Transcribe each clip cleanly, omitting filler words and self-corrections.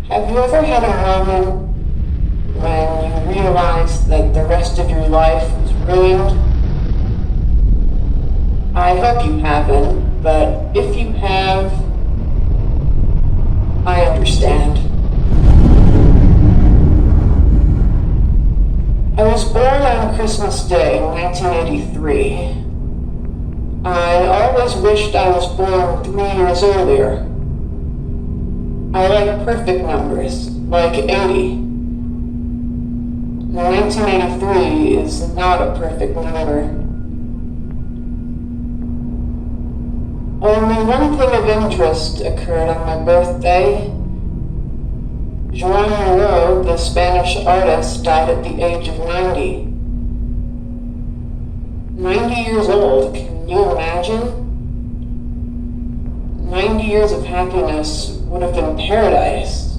Have you ever had a moment when you realized that the rest of your life was ruined? I hope you haven't, but if you have, I understand. I was born on Christmas Day in 1983. I always wished I was born 3 years earlier. I like perfect numbers, like 80. 1983 is not a perfect number. Only one thing of interest occurred on my birthday. Joan Miró, the Spanish artist, died at the age of 90. 90 years old, can you imagine? 90 years of happiness would have been paradise.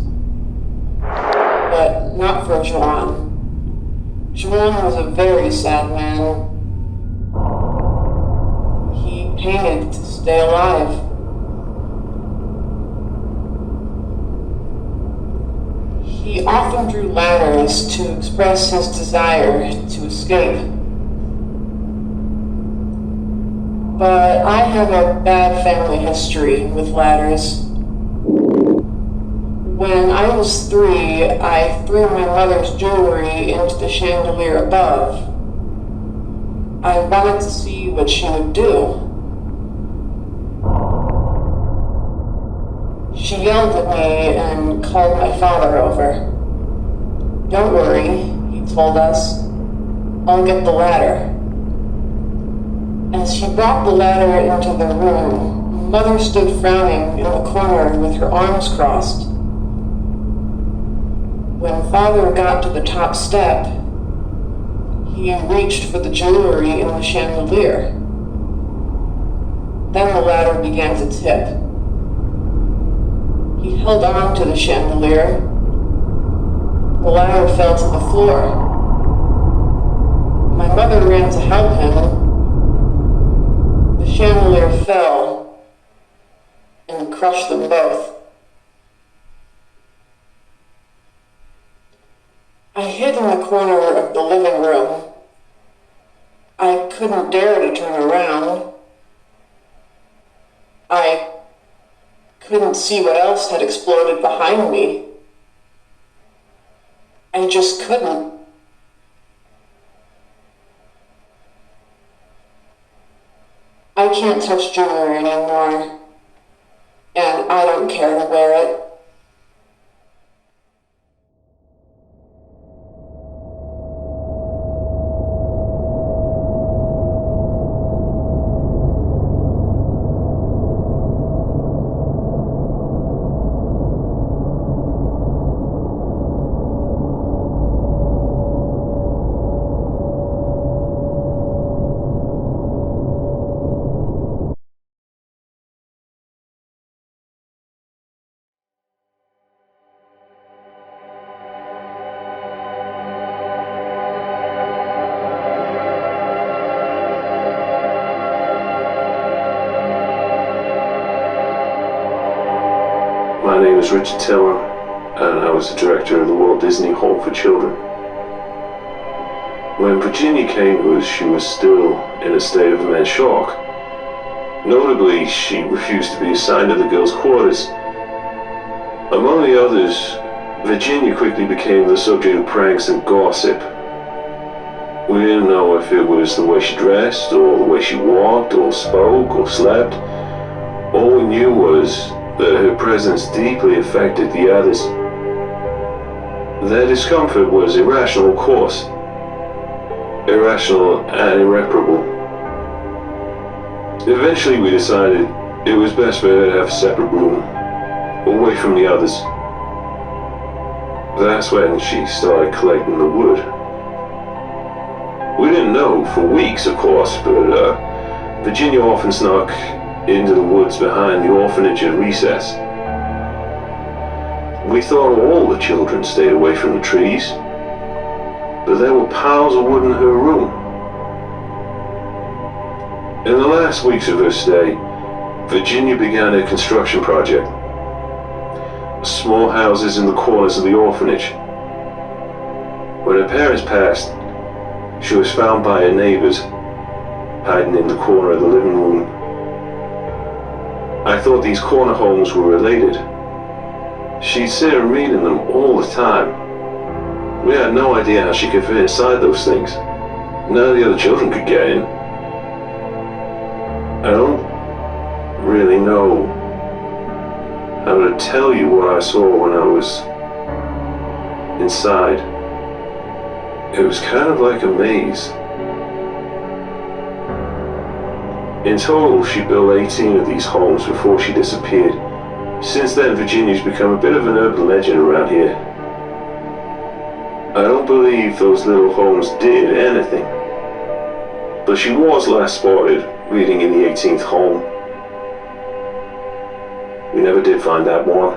But not for Juan. Juan was a very sad man. He painted to stay alive. He often drew ladders to express his desire to escape. But I have a bad family history with ladders. When I was 3, I threw my mother's jewelry into the chandelier above. I wanted to see what she would do. She yelled at me and called my father over. "Don't worry," he told us. "I'll get the ladder." As she brought the ladder into the room, Mother stood frowning in the corner with her arms crossed. When Father got to the top step, he reached for the jewelry in the chandelier. Then the ladder began to tip. He held on to the chandelier. The ladder fell to the floor. My mother ran to help him. The chandelier fell and crushed them both. I hid in the corner of the living room. I couldn't dare to turn around. I couldn't see what else had exploded behind me. I just couldn't. I can't touch jewelry anymore, and I don't care to wear it. My name is Richard Tiller, and I was the director of the Walt Disney Home for Children. When Virginia came to us, she was still in a state of immense shock. Notably, she refused to be assigned to the girls' quarters. Among the others, Virginia quickly became the subject of pranks and gossip. We didn't know if it was the way she dressed, or the way she walked, or spoke, or slept. All we knew was that her presence deeply affected the others. Their discomfort was irrational, of course. Irrational and irreparable. Eventually we decided it was best for her to have a separate room, away from the others. That's when she started collecting the wood. We didn't know for weeks, of course, but Virginia often snuck into the woods behind the orphanage at recess. We thought all the children stayed away from the trees, but there were piles of wood in her room. In the last weeks of her stay, Virginia began a construction project. Small houses in the corners of the orphanage. When her parents passed, she was found by her neighbors, hiding in the corner of the living room. I thought these corner homes were related. She'd sit and read in them all the time. We had no idea how she could fit inside those things. None of the other children could get in. I don't really know how to tell you what I saw when I was inside. It was kind of like a maze. In total, she built 18 of these homes before she disappeared. Since then, Virginia's become a bit of an urban legend around here. I don't believe those little homes did anything, but she was last spotted reading in the 18th home. We never did find out more.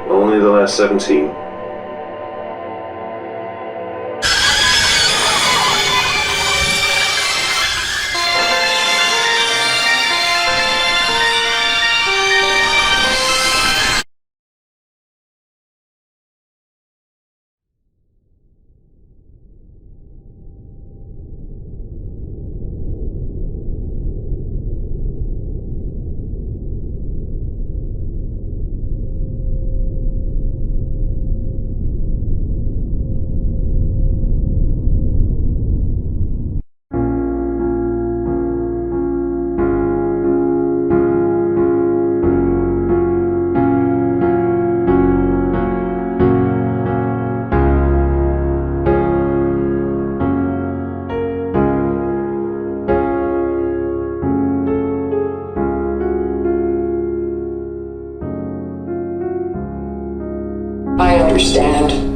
Only the last 17. I understand.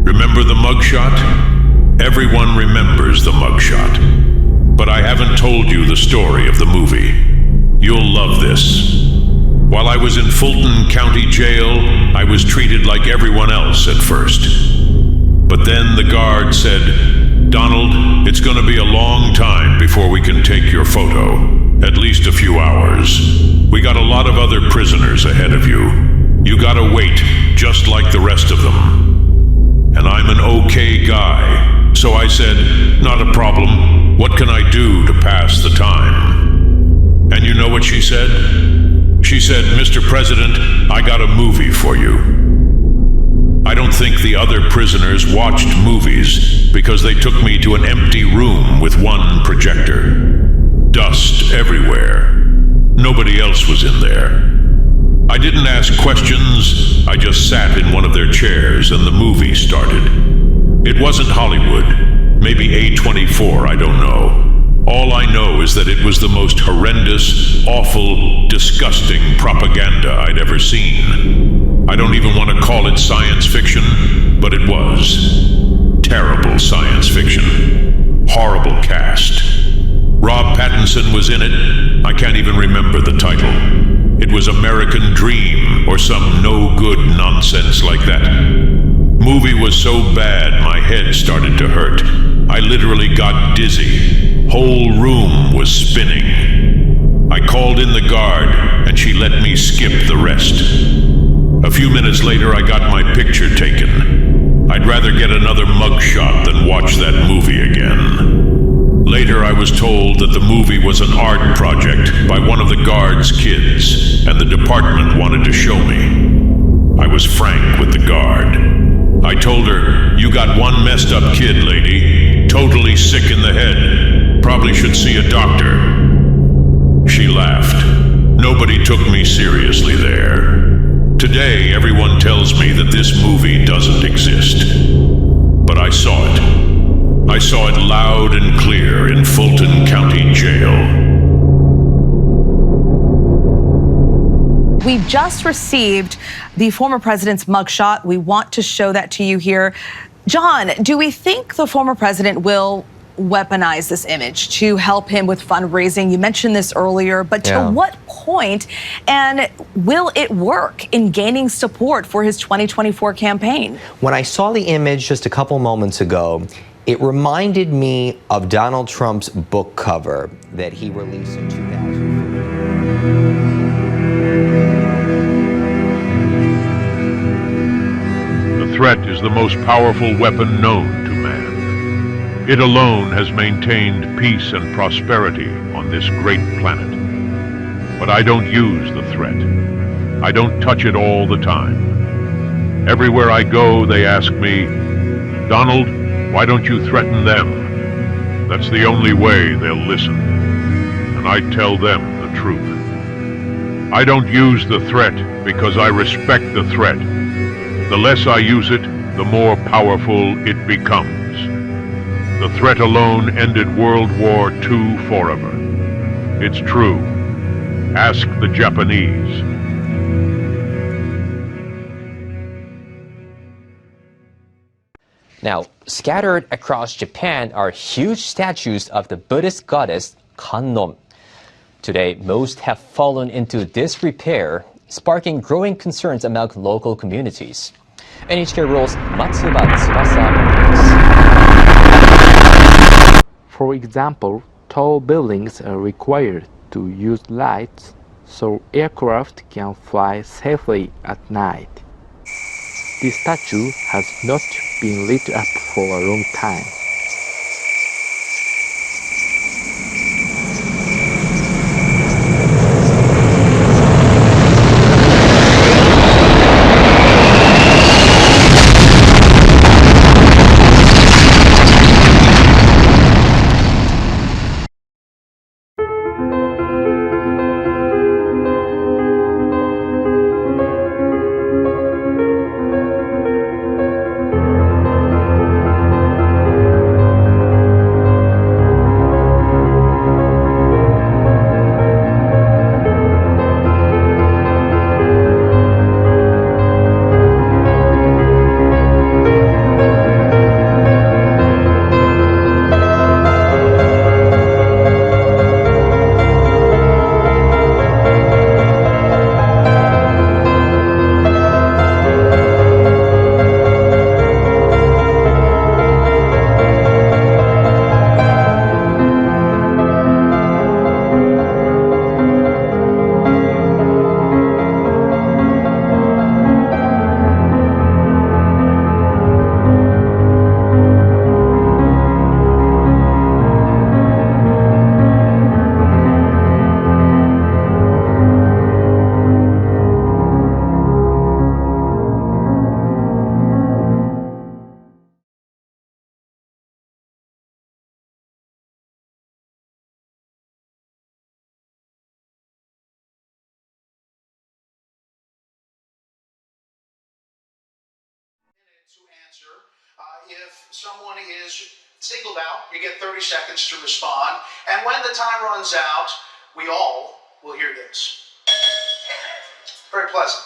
Remember the mugshot? Everyone remembers the mugshot. But I haven't told you the story of the movie. You'll love this. While I was in Fulton County Jail, I was treated like everyone else at first. But then the guard said, "Donald, it's going to be a long time before we can take your photo. At least a few hours. We got a lot of other prisoners ahead of you. You gotta wait, just like the rest of them." And I'm an okay guy, so I said, "Not a problem. What can I do to pass the time?" And you know what she said? She said, "Mr. President, I got a movie for you." I don't think the other prisoners watched movies because they took me to an empty room with one projector. Dust everywhere. Nobody else was in there. I didn't ask questions. I just sat in one of their chairs and the movie started. It wasn't Hollywood. Maybe A24, I don't know. All I know is that it was the most horrendous, awful, disgusting propaganda I'd ever seen. I don't even want to call it science fiction, but it was. Terrible science fiction. Horrible cast. Rob Pattinson was in it. I can't even remember the title. It was American Dream or some no-good nonsense like that. Movie was so bad my head started to hurt. I literally got dizzy. Whole room was spinning. I called in the guard and she let me skip the rest. A few minutes later I got my picture taken. I'd rather get another mugshot than watch that movie again. Later I was told that the movie was an art project by one of the guard's kids, and the department wanted to show me. I was frank with the guard. I told her, "You got one messed up kid, lady. Totally sick in the head. Probably should see a doctor." She laughed. Nobody took me seriously there. Today everyone tells me that this movie doesn't exist. But I saw it. I saw it loud and clear in Fulton County Jail. We just received the former president's mugshot. We want to show that to you here. John, do we think the former president will weaponize this image to help him with fundraising? You mentioned this earlier, but to what point? And will it work in gaining support for his 2024 campaign? When I saw the image just a couple moments ago, it reminded me of Donald Trump's book cover that he released in 2015. The threat is the most powerful weapon known to man. It alone has maintained peace and prosperity on this great planet. But I don't use the threat. I don't touch it all the time. Everywhere I go, they ask me, "Donald, why don't you threaten them?" That's the only way they'll listen. And I tell them the truth. I don't use the threat because I respect the threat. The less I use it, the more powerful it becomes. The threat alone ended World War II forever. It's true. Ask the Japanese. Now, scattered across Japan are huge statues of the Buddhist goddess Kannon. Today, most have fallen into disrepair, sparking growing concerns among local communities. NHK Rule's Matsuba Tsubasa. For example, tall buildings are required to use lights so aircraft can fly safely at night. This statue has not been lit up for a long time. to answer. If someone is singled out, you get 30 seconds to respond. And when the time runs out, we all will hear this. Very pleasant.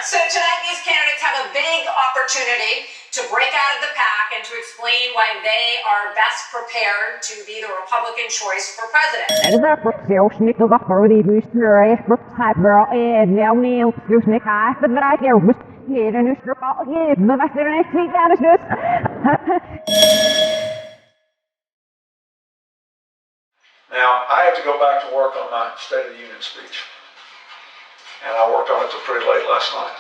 So tonight these candidates have a big opportunity to break out of the pack and to explain why they are best prepared to be the Republican choice for president. Now, I have to go back to work on my State of the Union speech. And I worked on it till pretty late last night.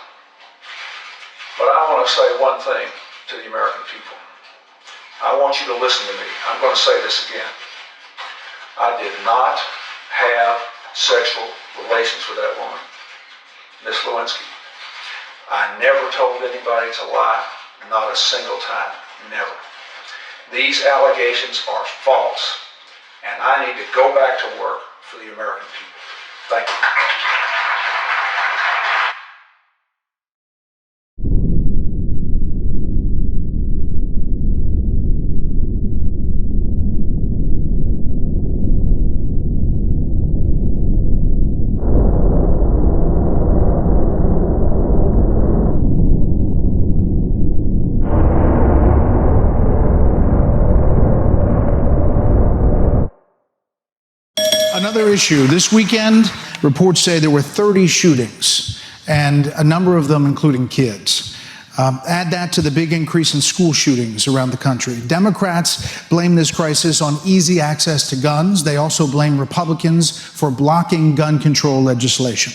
But I want to say one thing to the American people. I want you to listen to me. I'm going to say this again. I did not have sexual relations with that woman, Miss Lewinsky. I never told anybody to lie, not a single time, never. These allegations are false, and I need to go back to work for the American people. Thank you. Another issue. This weekend, reports say there were 30 shootings, and a number of them including kids. Add that to the big increase in school shootings around the country. Democrats blame this crisis on easy access to guns. They also blame Republicans for blocking gun control legislation.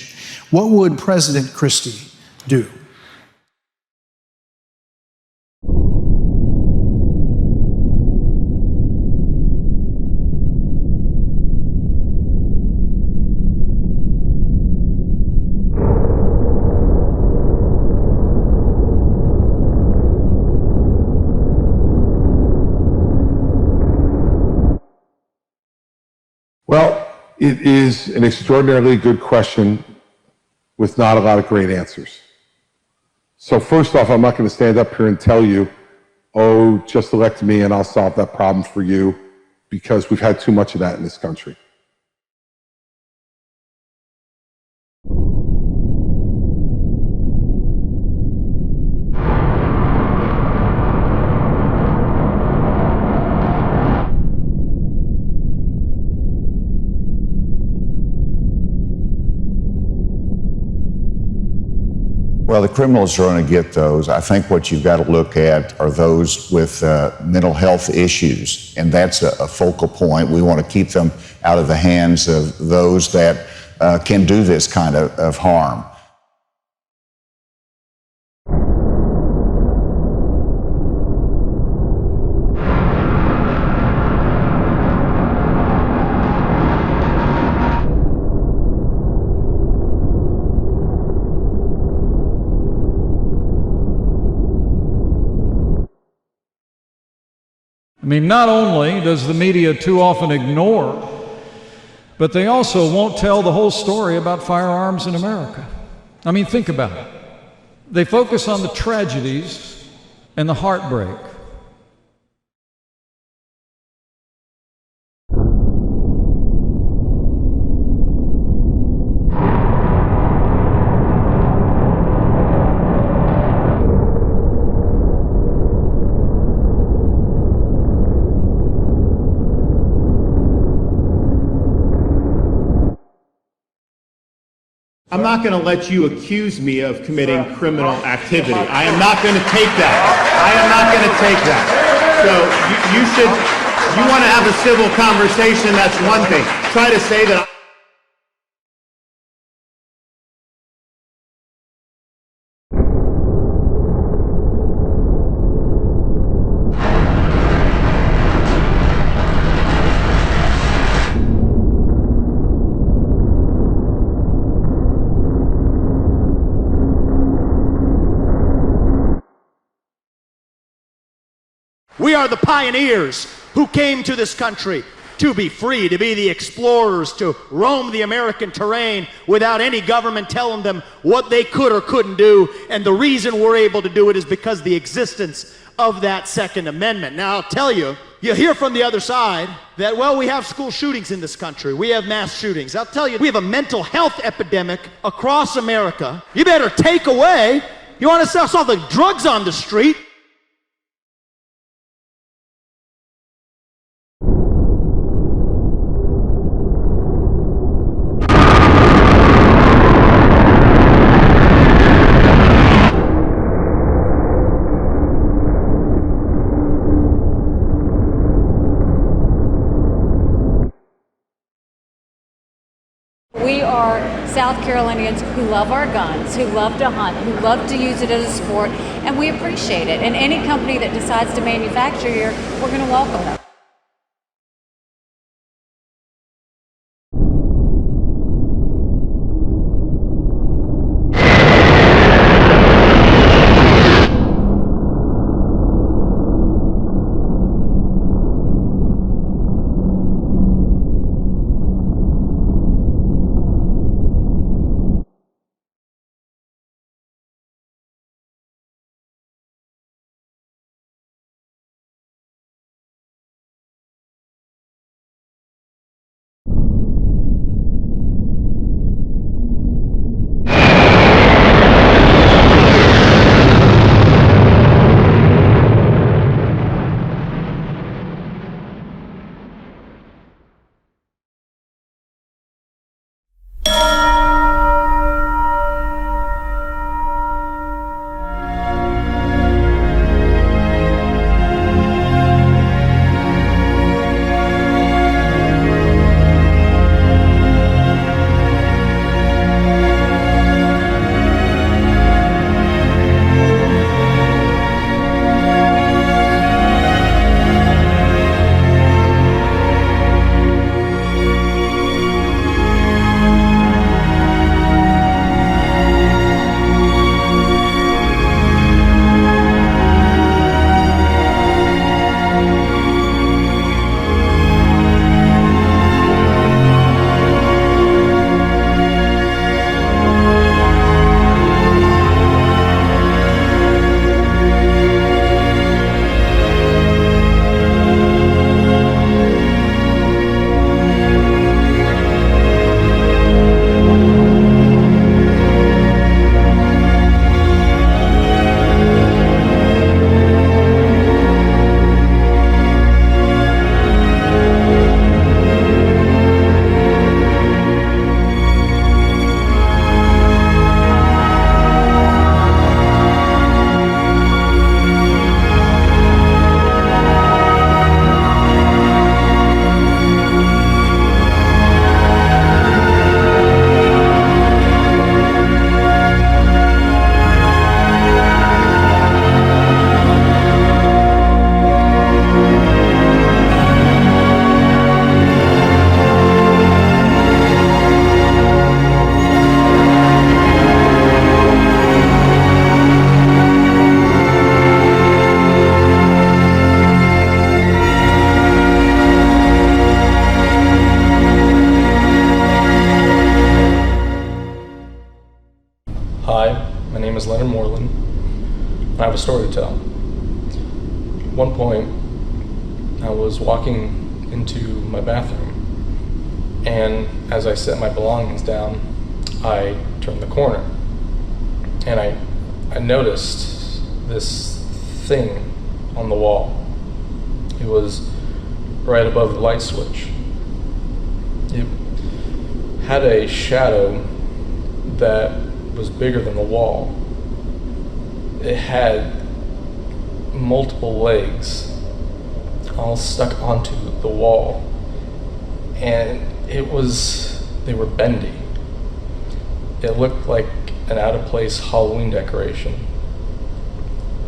What would President Christie do? Well, it is an extraordinarily good question with not a lot of great answers. So first off, I'm not going to stand up here and tell you, oh, just elect me and I'll solve that problem for you, because we've had too much of that in this country. Well, the criminals are going to get those. I think what you've got to look at are those with mental health issues, and that's a focal point. We want to keep them out of the hands of those that can do this kind of harm. I mean, not only does the media too often ignore, but they also won't tell the whole story about firearms in America. I mean, think about it. They focus on the tragedies and the heartbreak. I'm not going to let you accuse me of committing criminal activity. I am not going to take that. I am not going to take that. So you want to have a civil conversation, that's one thing. Try to say that we are the pioneers who came to this country to be free, to be the explorers, to roam the American terrain without any government telling them what they could or couldn't do. And the reason we're able to do it is because of the existence of that Second Amendment. Now, I'll tell you, you hear from the other side that, well, we have school shootings in this country. We have mass shootings. I'll tell you, we have a mental health epidemic across America. You better take away. You want to sell the drugs on the street? We are South Carolinians who love our guns, who love to hunt, who love to use it as a sport, and we appreciate it. And any company that decides to manufacture here, we're going to welcome them. I have a story to tell. At one point, I was walking into my bathroom, and as I set my belongings down, I turned the corner, and I noticed this thing on the wall. It was right above the light switch. It had a shadow that was bigger than the wall. It had multiple legs all stuck onto the wall, and they were bendy. It looked like an out-of-place Halloween decoration.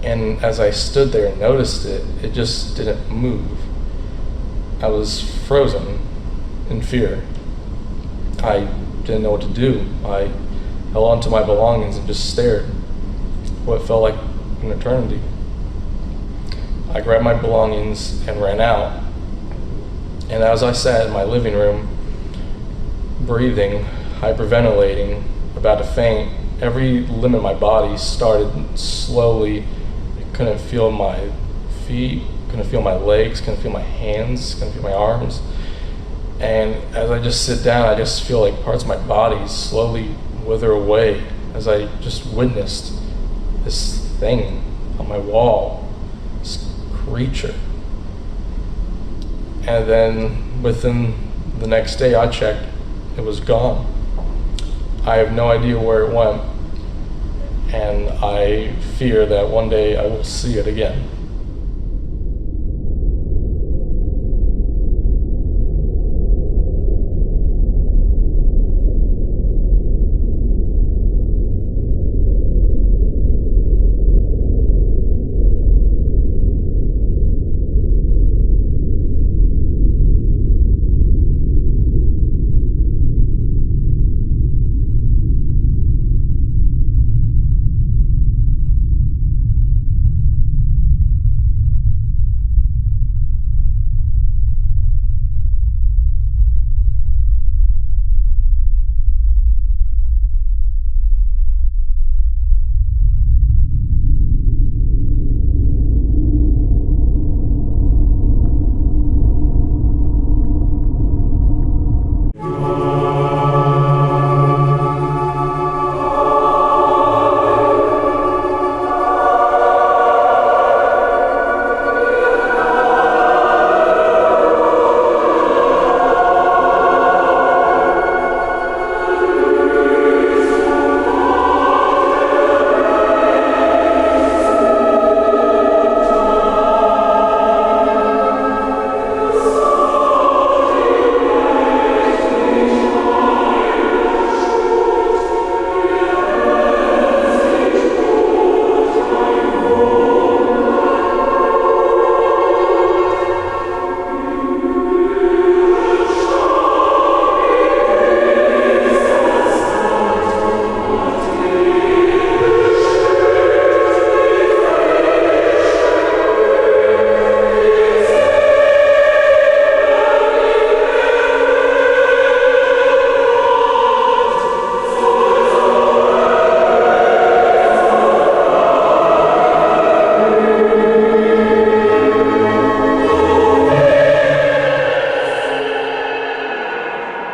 And as I stood there and noticed it, it just didn't move. I was frozen in fear. I didn't know what to do. I held onto my belongings and just stared. What felt like an eternity. I grabbed my belongings and ran out, And as I sat in my living room, breathing, hyperventilating, about to faint, every limb in my body started slowly. I couldn't feel my feet, couldn't feel my legs, couldn't feel my hands, couldn't feel my arms. And as I just sit down, I just feel like parts of my body slowly wither away as I just witnessed this thing on my wall, this creature. And then within the next day I checked, it was gone. I have no idea where it went, and I fear that one day I will see it again.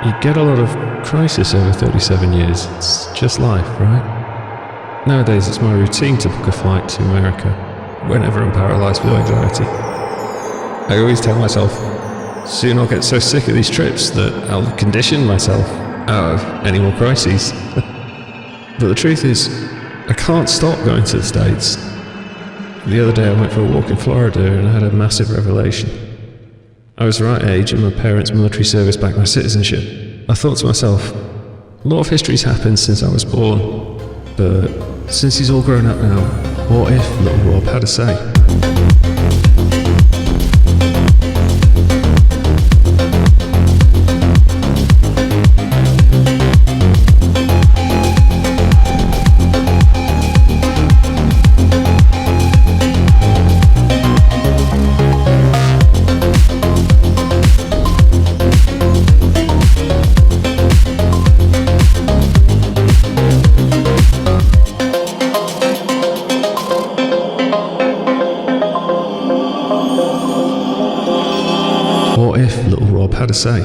You get a lot of crisis over 37 years. It's just life, right? Nowadays it's my routine to book a flight to America whenever I'm paralysed with anxiety. I always tell myself, soon I'll get so sick of these trips that I'll condition myself out of any more crises. But the truth is, I can't stop going to the States. The other day I went for a walk in Florida and I had a massive revelation. I was the right age and my parents' military service backed my citizenship. I thought to myself, a lot of history's happened since I was born, but since he's all grown up now, what if little Rob had a say? What if little Rob had a say?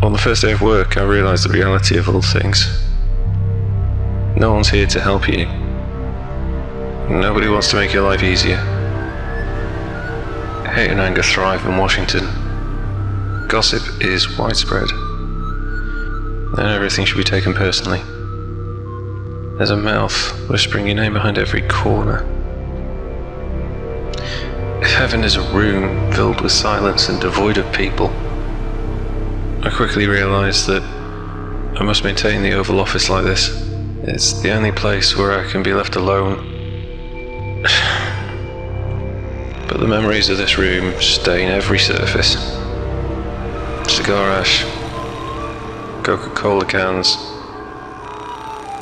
On the first day of work, I realised the reality of all things. No one's here to help you. Nobody wants to make your life easier. Hate and anger thrive in Washington. Gossip is widespread. And everything should be taken personally. There's a mouth whispering your name behind every corner. If heaven is a room filled with silence and devoid of people, I quickly realised that I must maintain the Oval Office like this. It's the only place where I can be left alone but the memories of this room stain every surface. Cigar ash, Coca-Cola cans.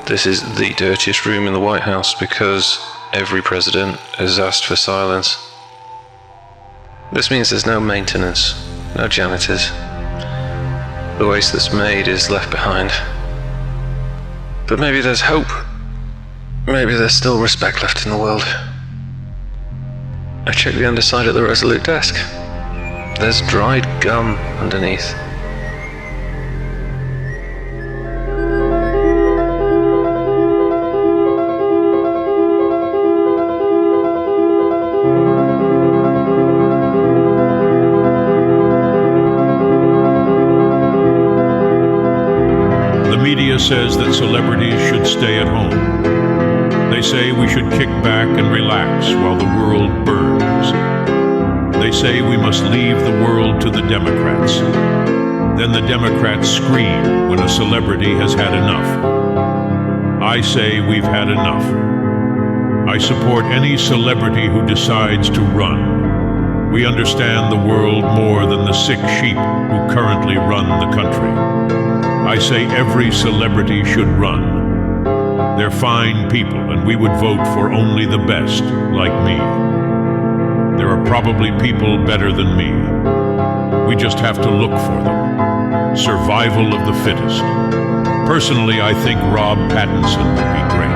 This is the dirtiest room in the White House because every president has asked for silence. This means there's no maintenance, no janitors. The waste that's made is left behind. But maybe there's hope. Maybe there's still respect left in the world. I checked the underside of the Resolute desk. There's dried gum underneath. The media says that celebrities should stay at home. They say we should kick back and relax while the world burns. They say we must leave the world to the Democrats. Then the Democrats scream when a celebrity has had enough. I say we've had enough. I support any celebrity who decides to run. We understand the world more than the sick sheep who currently run the country. I say every celebrity should run. They're fine people, and we would vote for only the best, like me. There are probably people better than me. We just have to look for them. Survival of the fittest. Personally, I think Rob Pattinson would be great.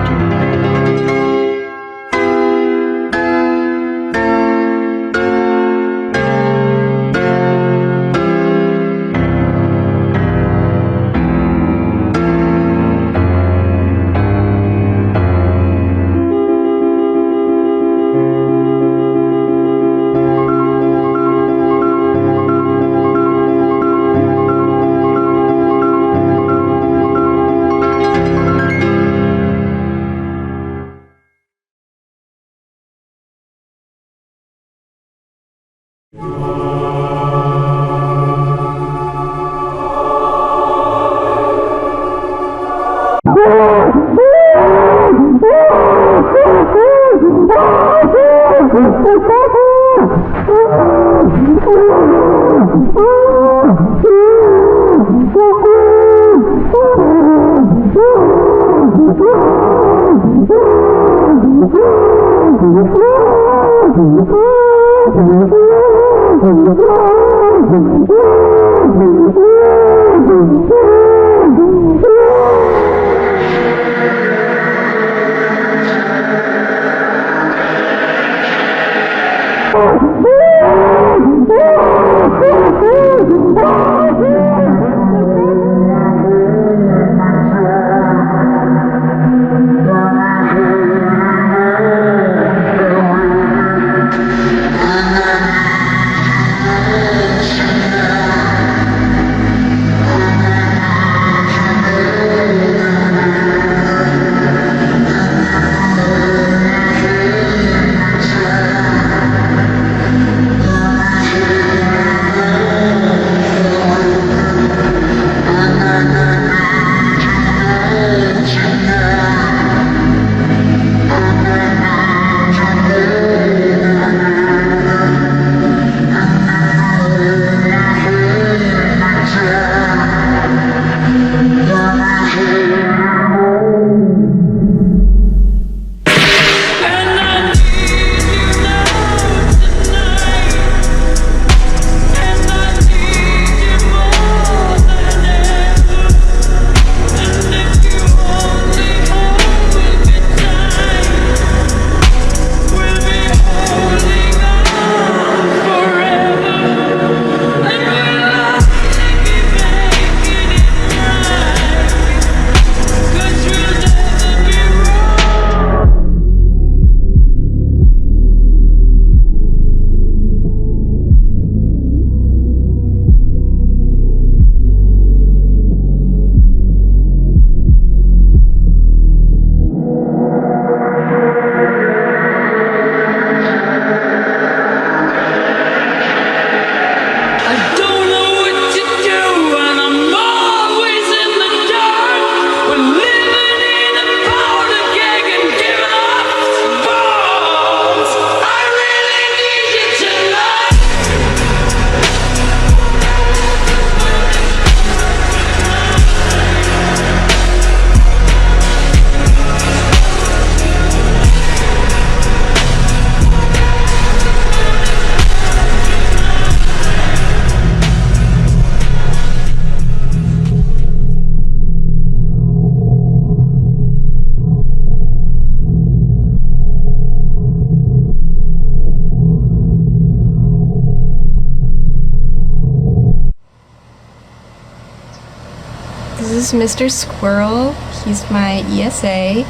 This is Mr. Squirrel. He's my ESA.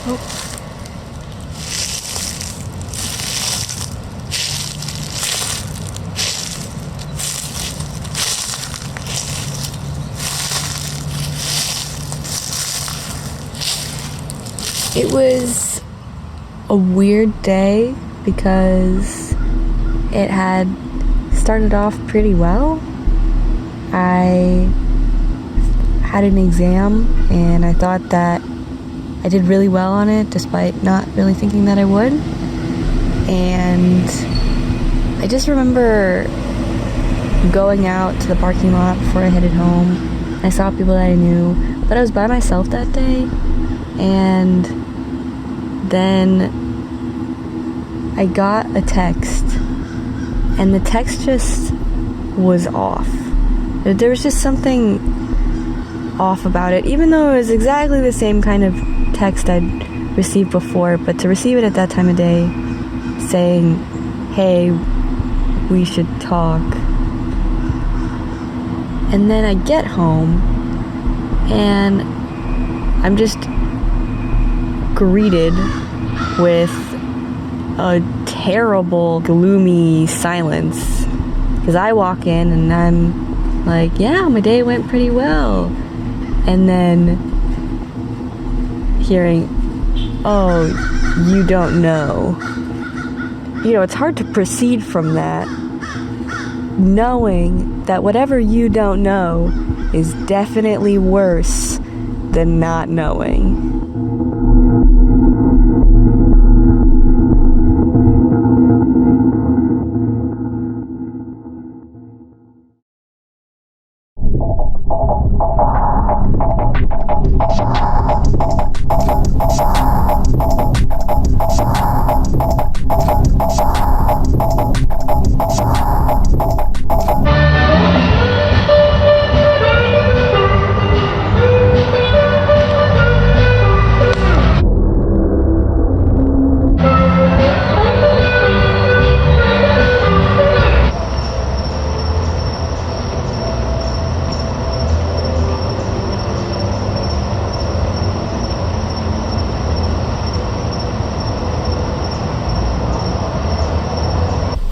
Oh. It was a weird day because it had started off pretty well. I had an exam and I thought that I did really well on it despite not really thinking that I would. And I just remember going out to the parking lot before I headed home. I saw people that I knew, but I was by myself that day. And then I got a text, and the text just was off. There was just something off about it, even though it was exactly the same kind of text I'd received before, but to receive it at that time of day saying, hey, we should talk. And then I get home, and I'm just greeted with a terrible, gloomy silence. Because I walk in and I'm like, yeah, my day went pretty well. And then hearing, oh, you don't know. You know, it's hard to proceed from that, knowing that whatever you don't know is definitely worse than not knowing.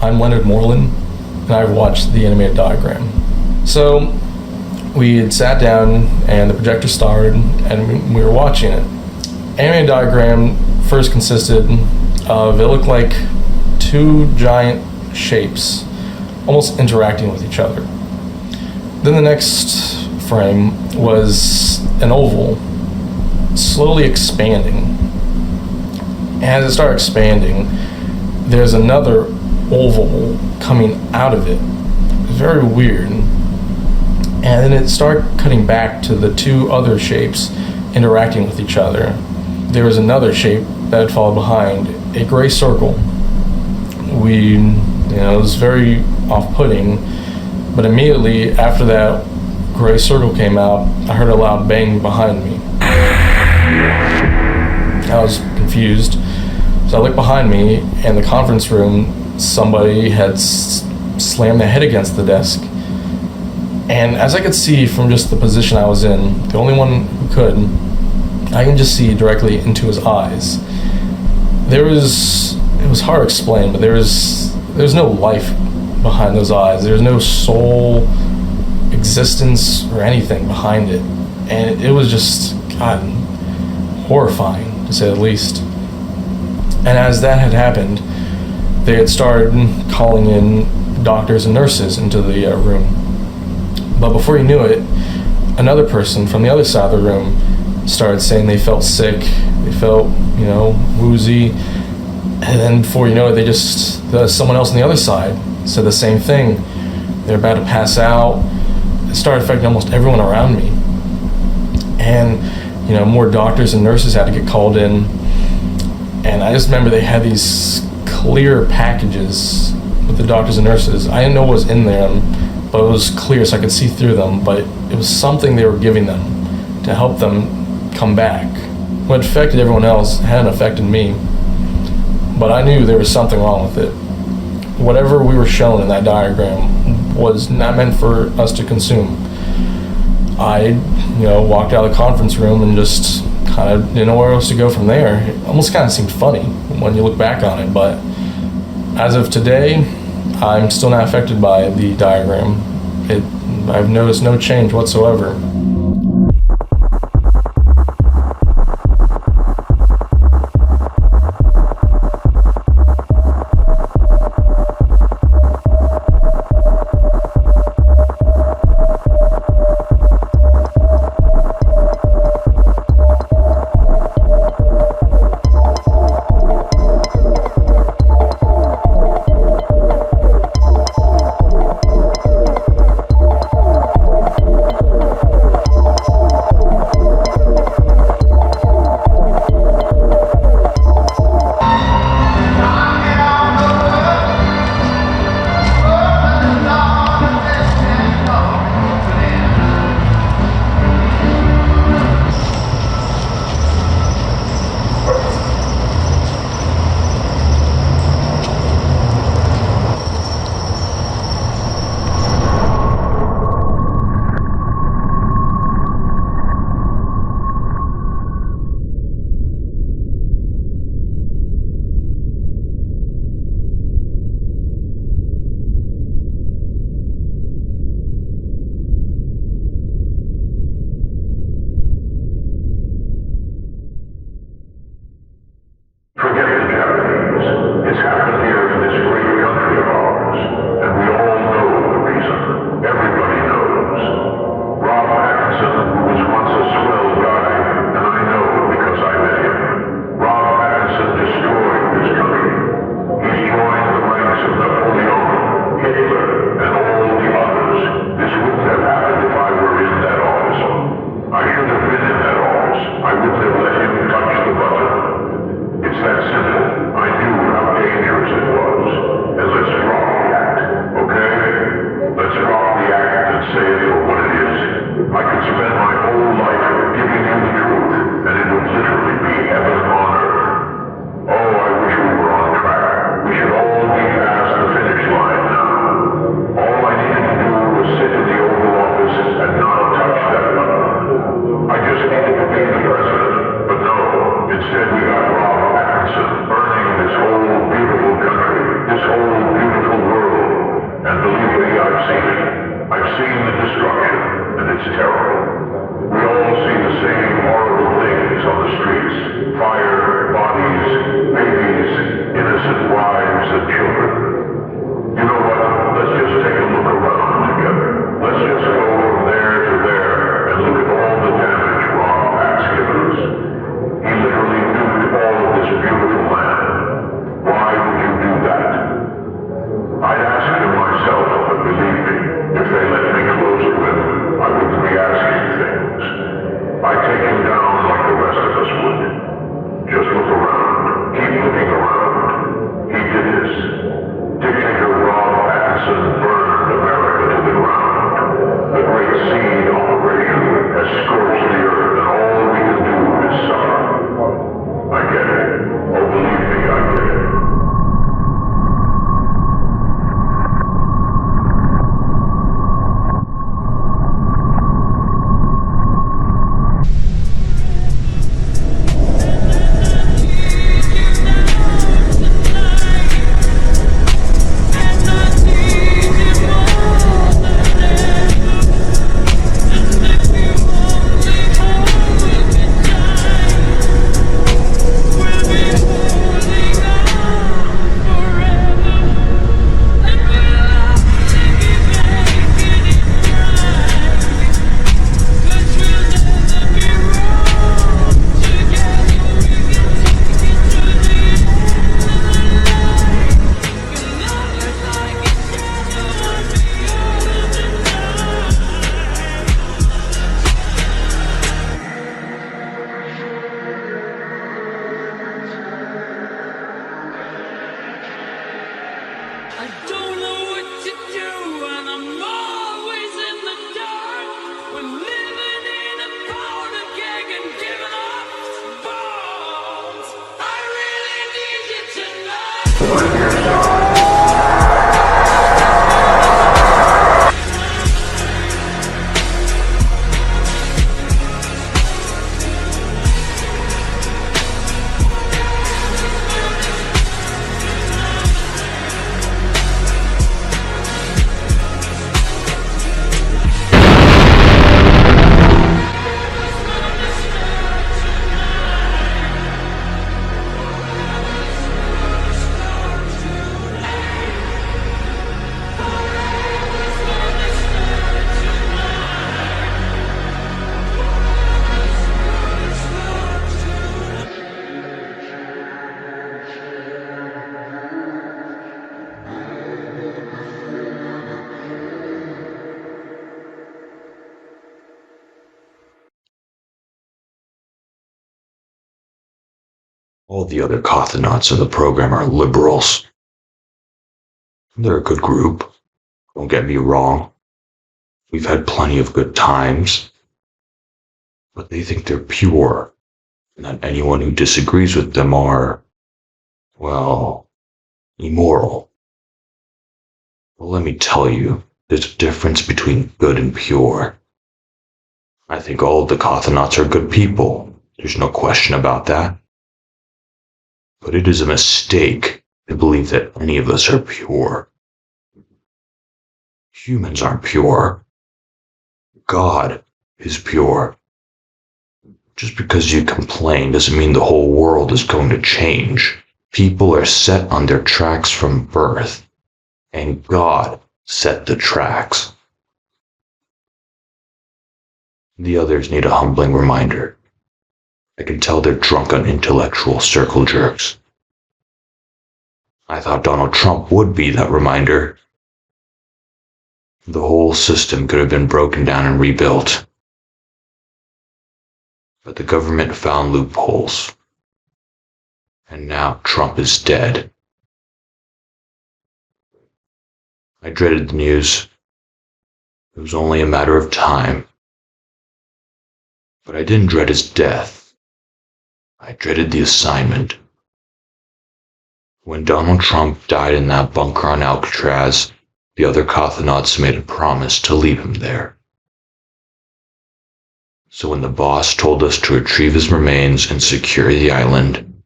I'm Leonard Moreland, and I've watched the animated diagram. So we had sat down and the projector started and we were watching it. Animated diagram first consisted of, it looked like two giant shapes almost interacting with each other. Then the next frame was an oval slowly expanding. And as it started expanding, there's another oval coming out of it. Very weird. And then it started cutting back to the two other shapes interacting with each other. There was another shape that had followed behind, a gray circle. It was very off-putting, but immediately after that gray circle came out, I heard a loud bang behind me. I was confused, so I looked behind me, and the conference room, somebody had slammed their head against the desk. And as I could see from just the position I was in, the only one who could, I can just see directly into his eyes. It was hard to explain, but there was no life behind those eyes. There was no soul, existence, or anything behind it. And it was just, God, horrifying, to say the least. And as that had happened, they had started calling in doctors and nurses into the room. But before you knew it, another person from the other side of the room started saying they felt sick, they felt, woozy. And then before you know it, someone else on the other side said the same thing. They're about to pass out. It started affecting almost everyone around me. And, more doctors and nurses had to get called in. And I just remember they had these clear packages with the doctors and nurses. I didn't know what was in them, but it was clear so I could see through them. But it was something they were giving them to help them come back. What affected everyone else hadn't affected me, but I knew there was something wrong with it. Whatever we were shown in that diagram was not meant for us to consume. I walked out of the conference room and just kind of didn't know where else to go from there. It almost kind of seemed funny when you look back on it, but as of today, I'm still not affected by the diagram. I've noticed no change whatsoever. I've seen the destruction, and it's terrible. We all see All the other Cothnauts in the program are liberals. They're a good group, don't get me wrong. We've had plenty of good times. But they think they're pure, and that anyone who disagrees with them are, well, immoral. Well, let me tell you, there's a difference between good and pure. I think all of the Cothnauts are good people. There's no question about that. But it is a mistake to believe that any of us are pure. Humans aren't pure. God is pure. Just because you complain doesn't mean the whole world is going to change. People are set on their tracks from birth, and God set the tracks. The others need a humbling reminder. I can tell they're drunk on intellectual circle jerks. I thought Donald Trump would be that reminder. The whole system could have been broken down and rebuilt. But the government found loopholes. And now Trump is dead. I dreaded the news. It was only a matter of time. But I didn't dread his death. I dreaded the assignment. When Donald Trump died in that bunker on Alcatraz, the other Cothnauts made a promise to leave him there. So when the boss told us to retrieve his remains and secure the island,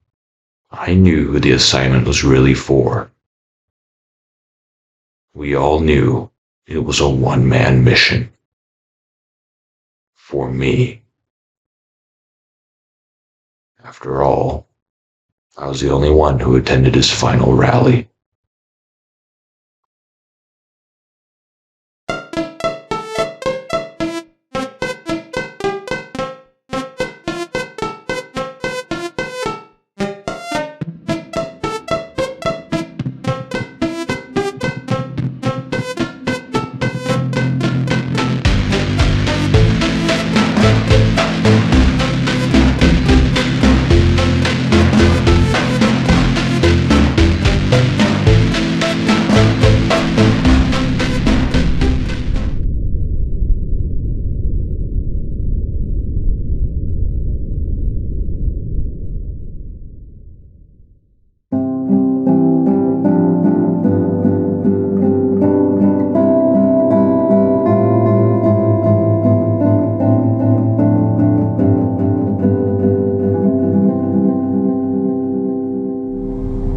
I knew who the assignment was really for. We all knew it was a one-man mission. For me. After all, I was the only one who attended his final rally.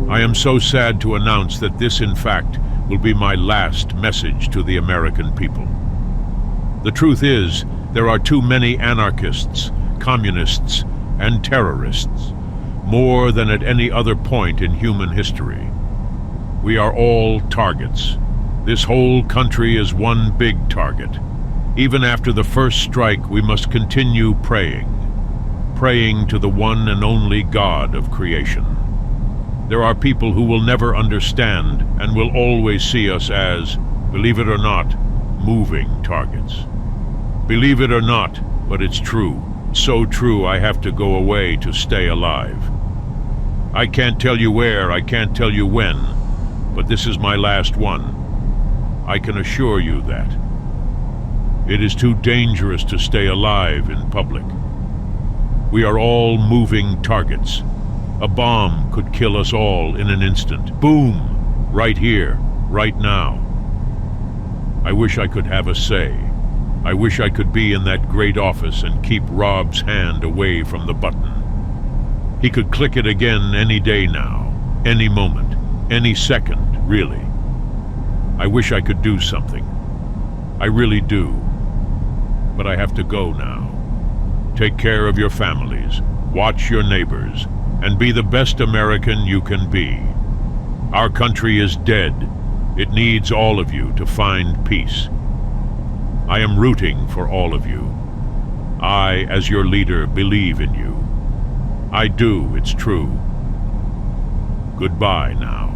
I am so sad to announce that this, in fact, will be my last message to the American people. The truth is, there are too many anarchists, communists, and terrorists, more than at any other point in human history. We are all targets. This whole country is one big target. Even after the first strike, we must continue praying to the one and only God of creation. There are people who will never understand and will always see us as, believe it or not, moving targets. Believe it or not, but it's true. So true I have to go away to stay alive. I can't tell you where, I can't tell you when, but this is my last one. I can assure you that. It is too dangerous to stay alive in public. We are all moving targets. A bomb could kill us all in an instant. Boom! Right here, right now. I wish I could have a say. I wish I could be in that great office and keep Rob's hand away from the button. He could click it again any day now, any moment, any second, really. I wish I could do something. I really do. But I have to go now. Take care of your families, watch your neighbors, and be the best American you can be. Our country is dead. It needs all of you to find peace. I am rooting for all of you. I, as your leader, believe in you. I do, it's true. Goodbye now.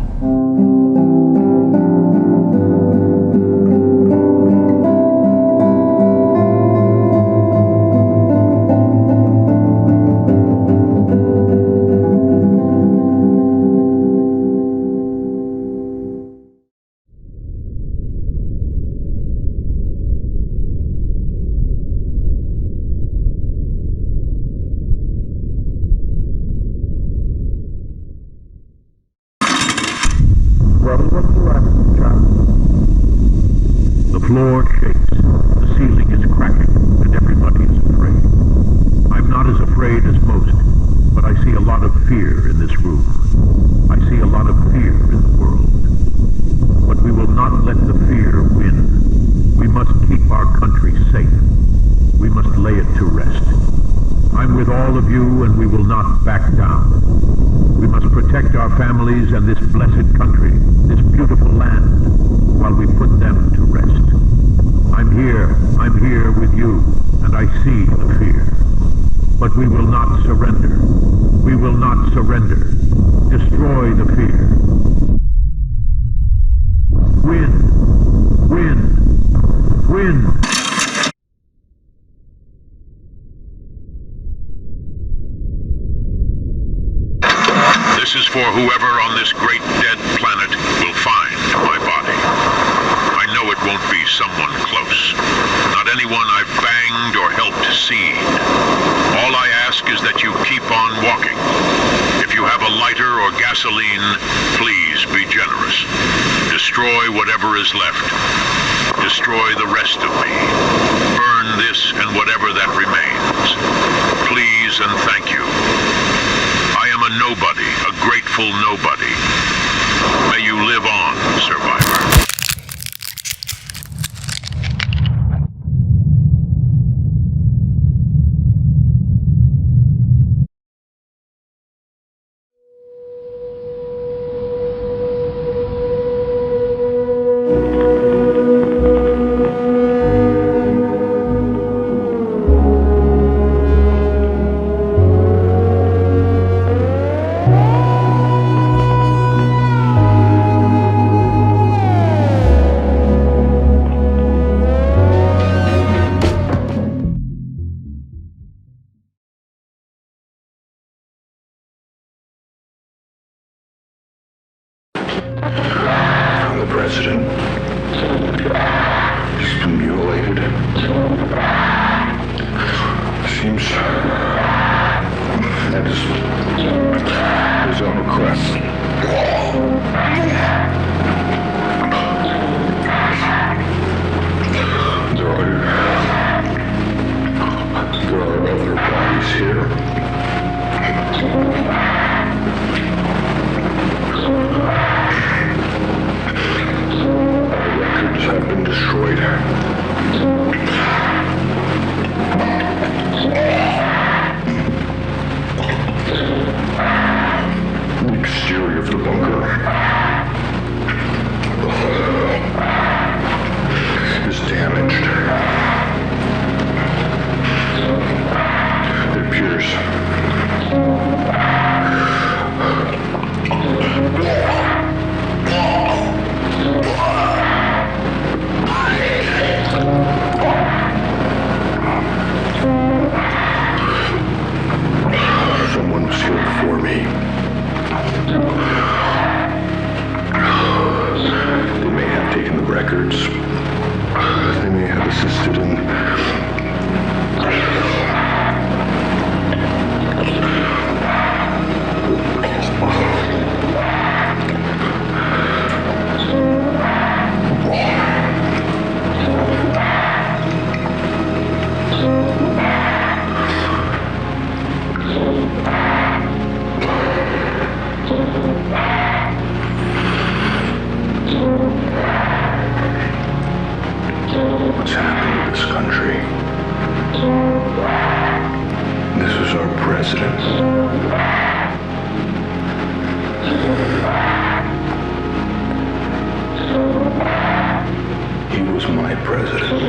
floor shakes, the ceiling is cracking, and everybody is afraid. I'm not as afraid as most, but I see a lot of fear in this room. I see a lot of fear in the world. But we will not let the fear win. We must keep our country safe. We must lay it to rest. I'm with all of you, and we will not back down. We must protect our families and this blessed country, this beautiful land, while we put them to rest. I'm here with you, and I see the fear. But we will not surrender. We will not surrender. Destroy the fear. Win! Win! Win! This is for whoever on this great dead planet will find my body. I know it won't be someone close. Not anyone I've banged or helped seed. All I ask is that you keep on walking. If you have a lighter or gasoline, please be generous. Destroy whatever is left. Destroy the rest of me. Burn this and whatever that remains. Please and thank you. I am a nobody, a grateful nobody. May you live on, survivor. I'm the president. Just been mutilated. Seems that is his own request. There are other bodies here. Records have been destroyed. The exterior of the bunker is damaged. It appears someone was here before me. They may have taken the records. They may have assisted in what's happened to this country. This is our president. He was my president.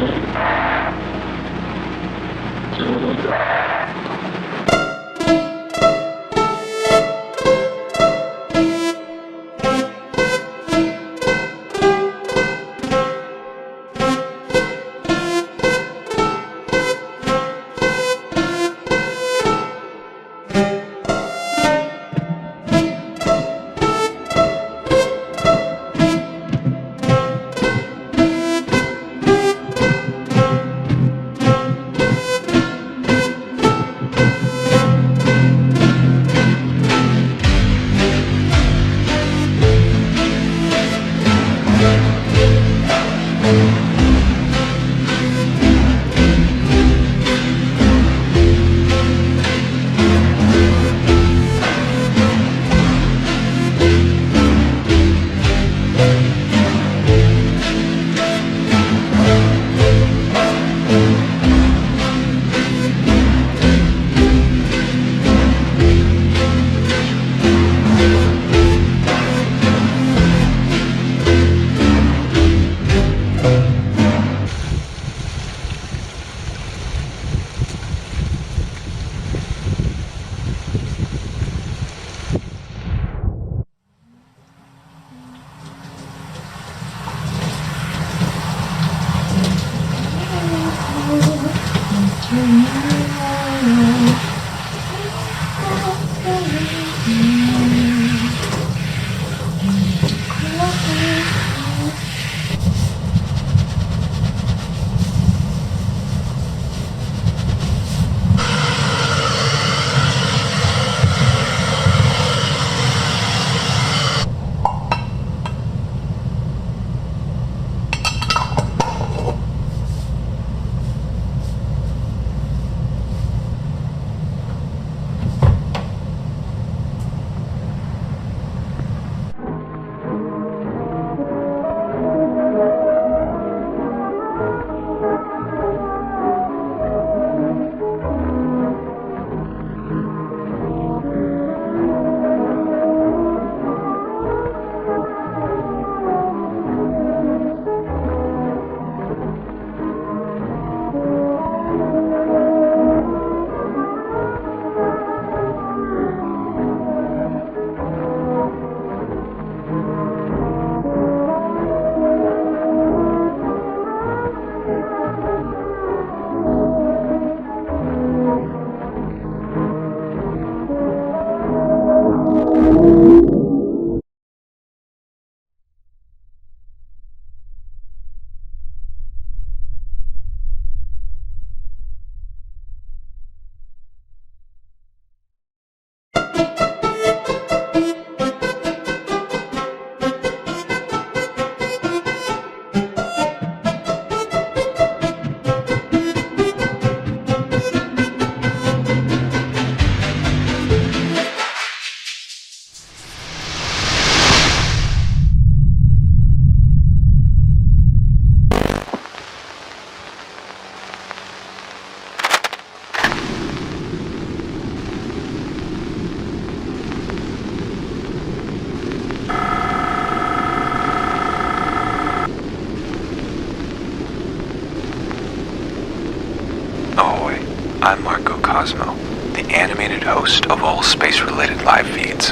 I'm Marco Cosmo, the animated host of all space-related live feeds.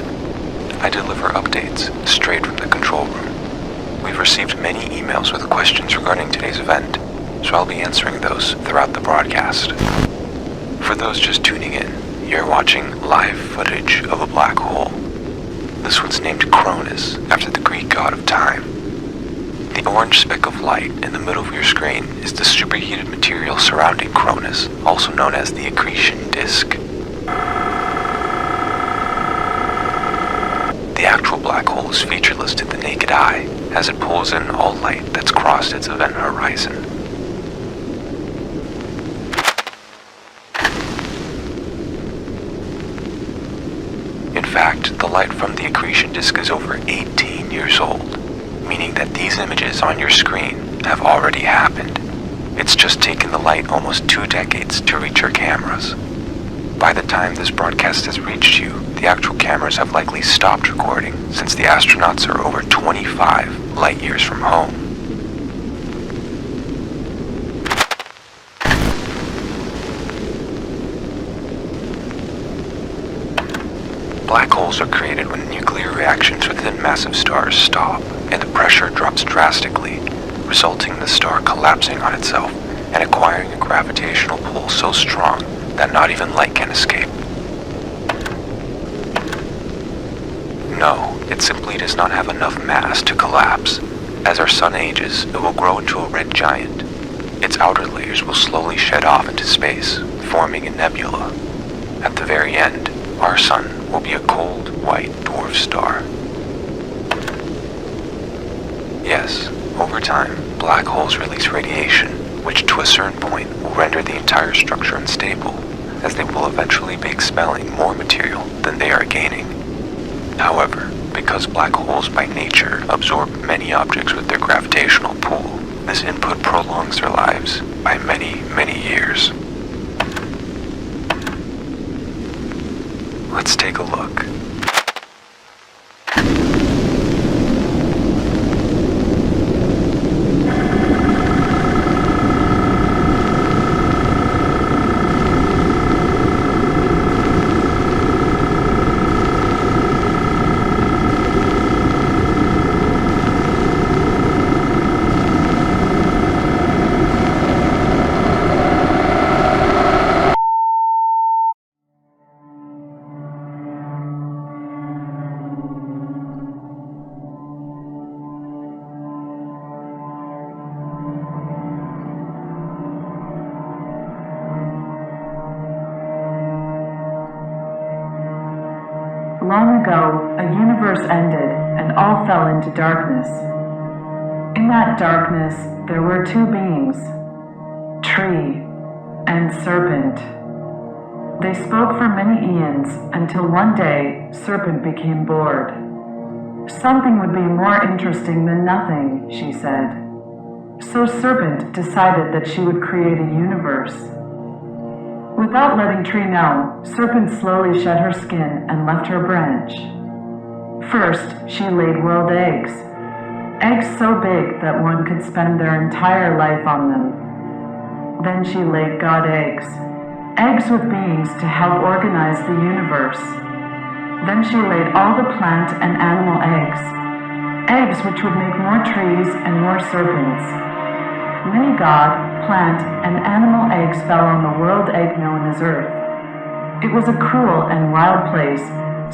I deliver updates straight from the control room. We've received many emails with questions regarding today's event, so I'll be answering those throughout the broadcast. For those just tuning in, you're watching live footage of a black hole. This one's named Cronus, after the Greek god of time. The orange speck of light in the middle of your screen is the superheated material surrounding Cronus, also known as the accretion disk. The actual black hole is featureless to the naked eye, as it pulls in all light that's crossed its event horizon. In fact, the light from the accretion disk is over 18 years old, meaning that these images on your screen have already happened. It's just taken the light almost 2 decades to reach your cameras. By the time this broadcast has reached you, the actual cameras have likely stopped recording since the astronauts are over 25 light years from home. Black holes are created when nuclear reactions within massive stars stop and the pressure drops drastically, resulting in the star collapsing on itself and acquiring a gravitational pull so strong that not even light can escape. No, it simply does not have enough mass to collapse. As our sun ages, it will grow into a red giant. Its outer layers will slowly shed off into space, forming a nebula. At the very end, our sun will be a cold, white dwarf star. Yes, over time, black holes release radiation, which to a certain point will render the entire structure unstable, as they will eventually be expelling more material than they are gaining. However, because black holes by nature absorb many objects with their gravitational pull, this input prolongs their lives by many, many years. Let's take a look. Long ago, a universe ended and all fell into darkness. In that darkness, there were two beings, tree and serpent. They spoke for many eons until one day, Serpent became bored. Something would be more interesting than nothing, she said. So Serpent decided that she would create a universe. Without letting Tree know, Serpent slowly shed her skin and left her branch. First, she laid world eggs. Eggs so big that one could spend their entire life on them. Then she laid God eggs. Eggs with beings to help organize the universe. Then she laid all the plant and animal eggs. Eggs which would make more trees and more serpents. Many God, plant, and animal eggs fell on the world egg known as Earth. It was a cruel and wild place,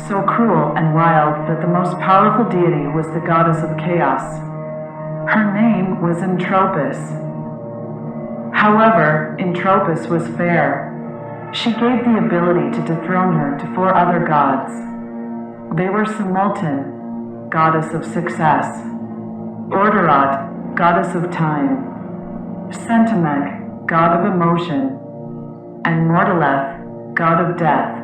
so cruel and wild that the most powerful deity was the goddess of chaos. Her name was Entropis. However, Entropis was fair. She gave the ability to dethrone her to 4 other gods. They were Simultan, goddess of success, Orderat, goddess of time, Centimek, god of emotion, and Mordeleth, god of death.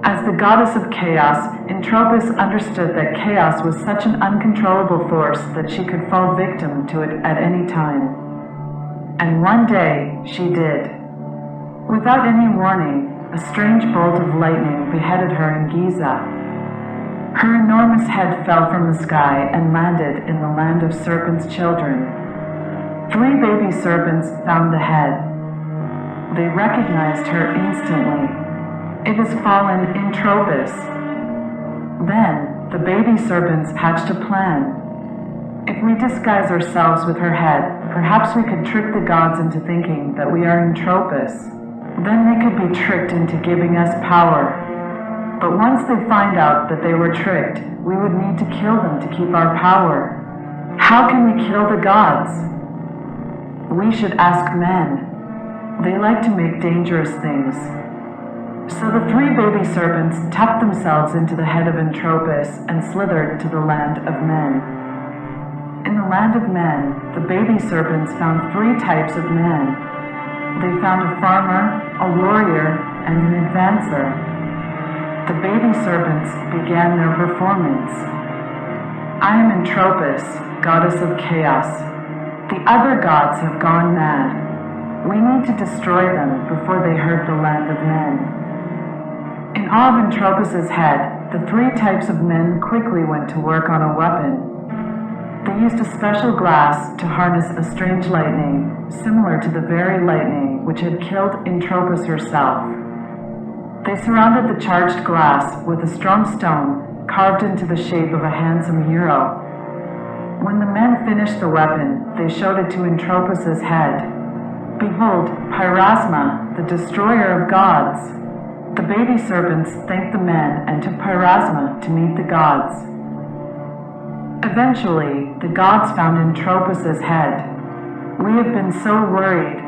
As the goddess of chaos, Entropis understood that chaos was such an uncontrollable force that she could fall victim to it at any time. And one day, she did. Without any warning, a strange bolt of lightning beheaded her in Giza. Her enormous head fell from the sky and landed in the land of serpents' children. 3 baby serpents found the head. They recognized her instantly. It is fallen Entropis. Then, the baby serpents hatched a plan. If we disguise ourselves with her head, perhaps we could trick the gods into thinking that we are Entropis. Then they could be tricked into giving us power. But once they find out that they were tricked, we would need to kill them to keep our power. How can we kill the gods? We should ask men. They like to make dangerous things. So the 3 baby serpents tucked themselves into the head of Entropis and slithered to the land of men. In the land of men, the baby serpents found 3 types of men. They found a farmer, a warrior, and an advancer. The baby serpents began their performance. I am Entropis, goddess of chaos. The other gods have gone mad. We need to destroy them before they hurt the land of men. In awe of Entropis's head, the 3 types of men quickly went to work on a weapon. They used a special glass to harness a strange lightning, similar to the very lightning which had killed Entropis herself. They surrounded the charged glass with a strong stone carved into the shape of a handsome hero. When the men finished the weapon, they showed it to Entropis's head. Behold, Pyrasma, the destroyer of gods. The baby serpents thanked the men and took Pyrasma to meet the gods. Eventually, the gods found Entropis's head. We have been so worried.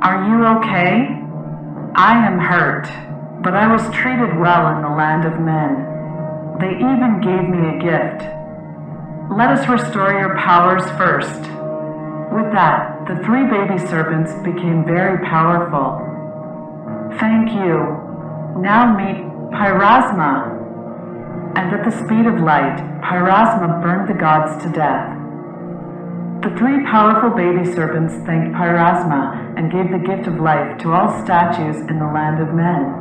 Are you okay? I am hurt, but I was treated well in the land of men. They even gave me a gift. Let us restore your powers first. With that, the 3 baby serpents became very powerful. Thank you. Now meet Pyrasma. And at the speed of light, Pyrasma burned the gods to death. The 3 powerful baby serpents thanked Pyrasma and gave the gift of life to all statues in the land of men.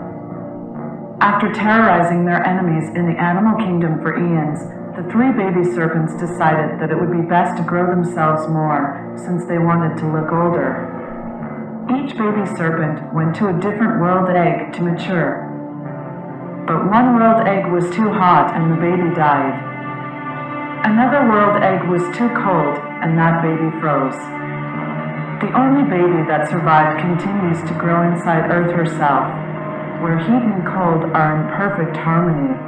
After terrorizing their enemies in the animal kingdom for eons, the 3 baby serpents decided that it would be best to grow themselves more, since they wanted to look older. Each baby serpent went to a different world egg to mature. But one world egg was too hot and the baby died. Another world egg was too cold and that baby froze. The only baby that survived continues to grow inside Earth herself, where heat and cold are in perfect harmony.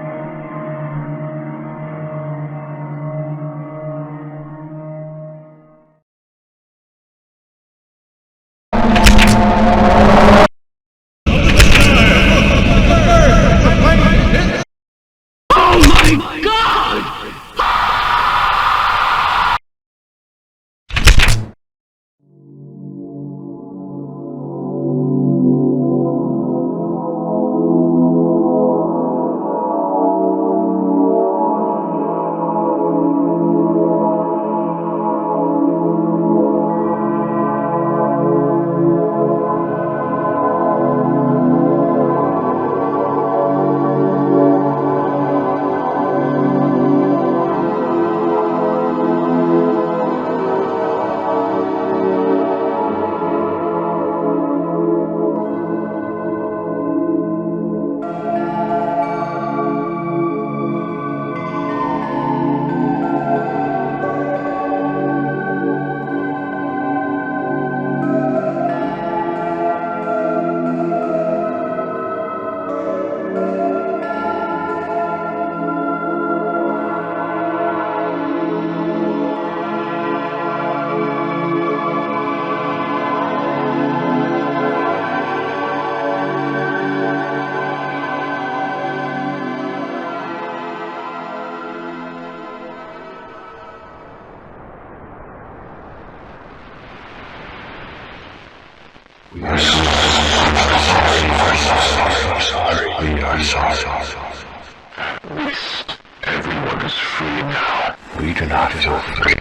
not feel free.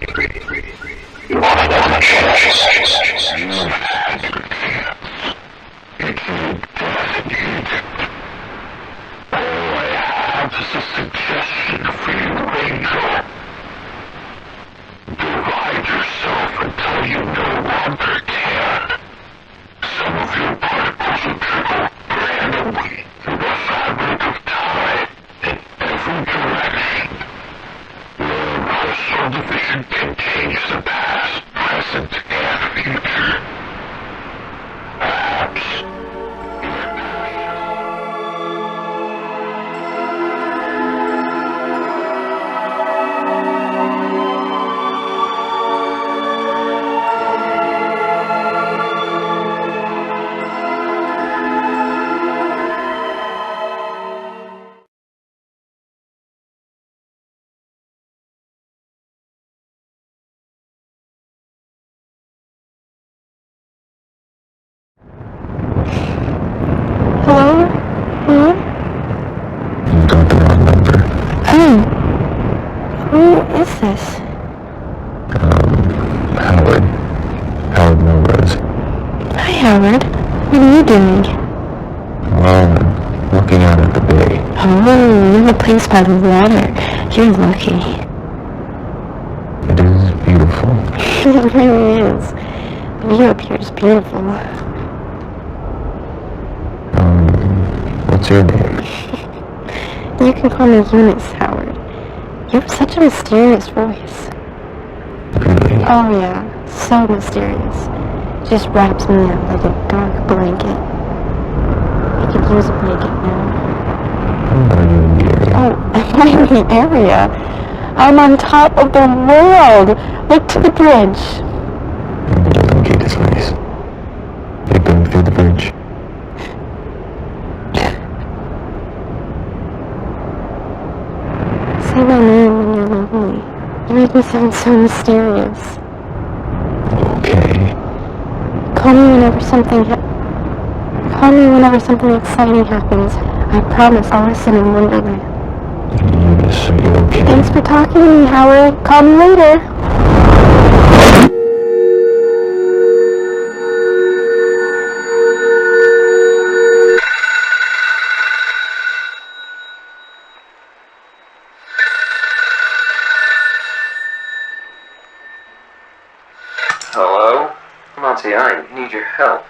You are one choice. You have your chance. Include death. All I have is a suggestion for you, Angel. Divide yourself until you no longer can. Some of your particles will trickle randomly through the fabric of time in every direction. Learn how soul division can change the past, present, and future. Perhaps Hello? Hello? you got the wrong number. Oh. Who is this? Howard. Howard Melrose. Hi, Howard. What are you doing? Well, I'm looking out at the bay. Oh, you have a place by the water. You're lucky. It is beautiful. It really is. The view up here is beautiful. What's your name? You can call me Youniverse, Howard. You have such a mysterious voice. Really? Oh yeah, so mysterious. Just wraps me up like a dark blanket. I could use a blanket now. Are you in the area? Oh, am I in the area? I'm on top of the world! Look to the bridge! The building gate is nice. You're going through the bridge. Say my name when you're lonely. You make me sound so mysterious. Okay. Call me whenever something exciting happens. I promise I'll listen in Wonderland. Eunice, are you okay? Thanks for talking to me, Howard. Call me later. Hello? Monty, I need your help.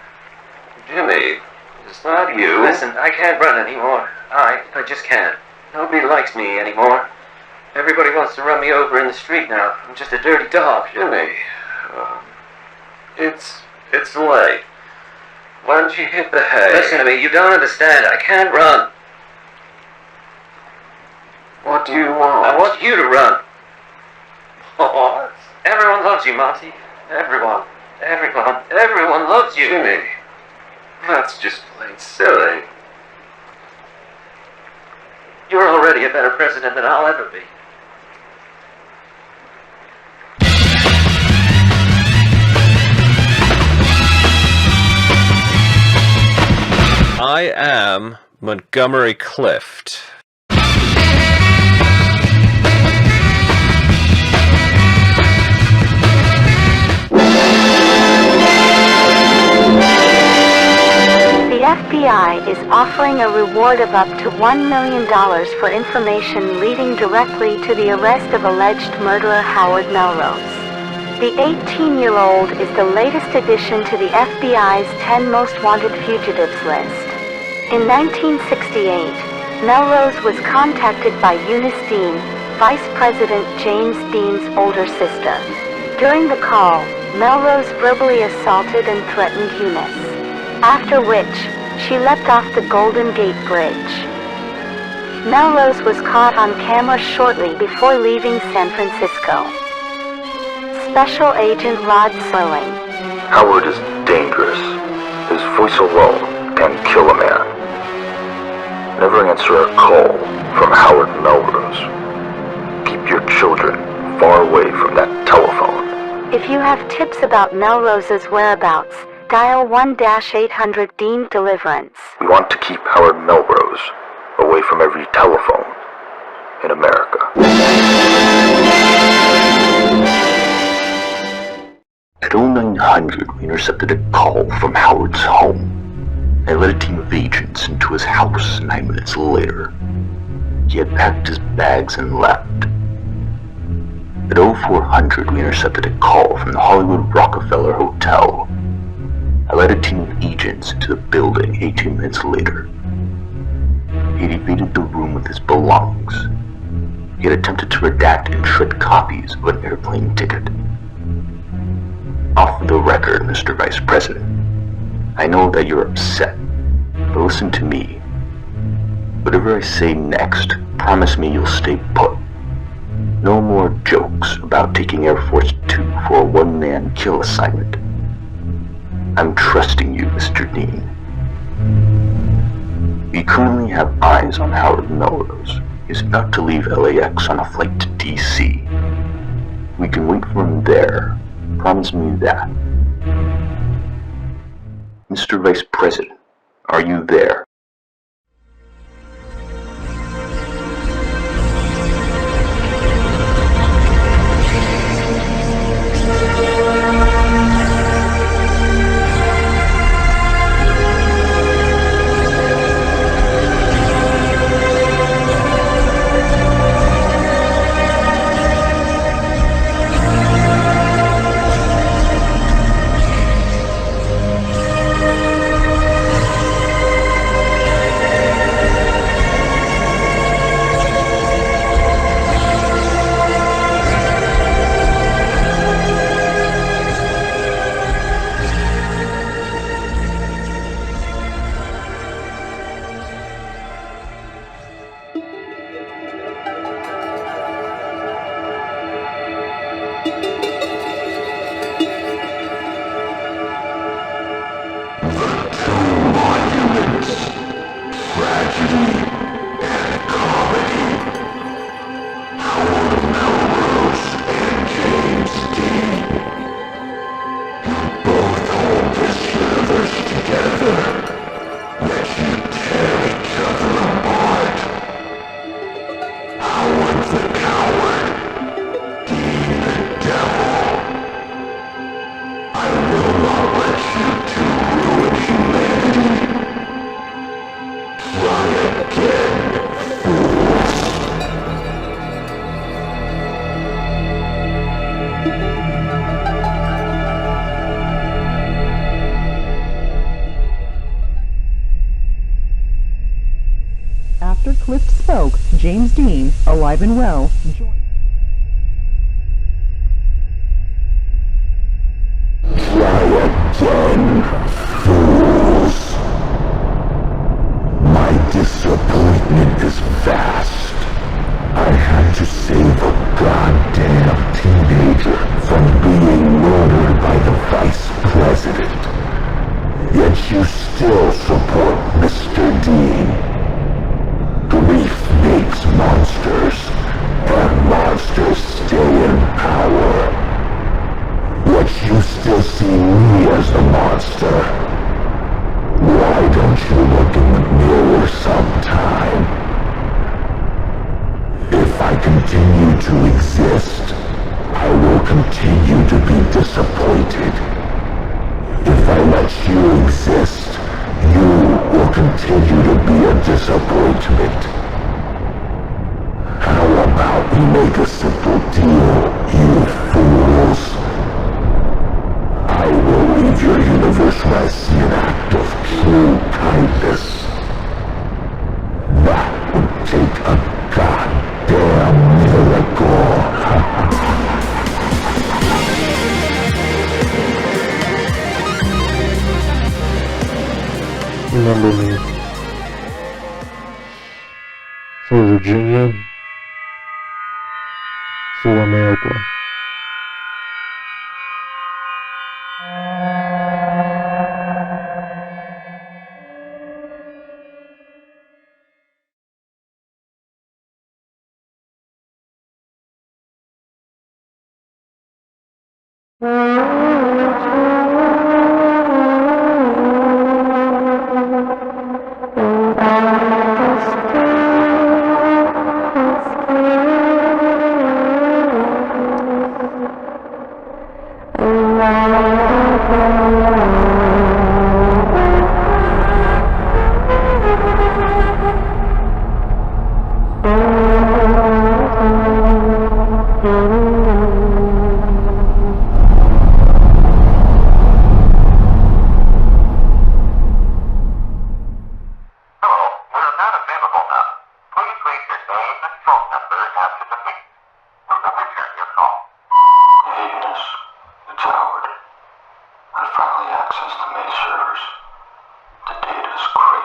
Jimmy, it's not you. Listen, I can't run anymore. I just can't. Nobody likes me anymore. Everybody wants to run me over in the street now. I'm just a dirty dog. Jimmy, it's late. Why don't you hit the hay? Listen to me, you don't understand. I can't run. What do you want? I want you to run. Oh, everyone loves you, Monty. Everyone loves you. Jimmy, that's just plain silly. You're already a better president than I'll ever be. I am Montgomery Clift. The FBI is offering a reward of up to $1 million for information leading directly to the arrest of alleged murderer Howard Melrose. The 18-year-old is the latest addition to the FBI's 10 most wanted fugitives list. In 1968, Melrose was contacted by Eunice Dean, Vice President James Dean's older sister. During the call, Melrose verbally assaulted and threatened Eunice, after which she leapt off the Golden Gate Bridge. Melrose was caught on camera shortly before leaving San Francisco. Special Agent Rod Serling. Howard is dangerous. His voice alone can kill a man. Never answer a call from Howard Melrose. Keep your children far away from that telephone. If you have tips about Melrose's whereabouts, dial 1-800 Dean Deliverance. We want to keep Howard Melrose away from every telephone in America. At 0900, we intercepted a call from Howard's home. I led a team of agents into his house 9 minutes later. He had packed his bags and left. At 0400, we intercepted a call from the Hollywood Rockefeller Hotel. I led a team of agents into the building 18 minutes later. He had evaded the room with his belongings. He had attempted to redact and shred copies of an airplane ticket. Off the record, Mr. Vice President. I know that you're upset, but listen to me. Whatever I say next, promise me you'll stay put. No more jokes about taking Air Force 2 for a one-man kill assignment. I'm trusting you, Mr. Dean. We currently have eyes on Howard Melrose. He's about to leave LAX on a flight to DC. We can wait for him there. Promise me that. Mr. Vice President, are you there? After Clift spoke, James Dean, alive and well, joined. Try again, fools. My disappointment is vast. I had to save a goddamn teenager from being murdered by the Vice President. Yet you still support Mr. Dean. Grief makes monsters, and monsters stay in power. Yet you still see me as the monster. Why don't you look in the mirror sometime? If I continue to exist, I will continue to be disappointed. If I let you exist, you will continue to be a disappointment. How about we make a simple deal, you fools? I will leave your universe when I see an act of true kindness. That would take a goddamn miracle. Remember me. For Virginia. For America.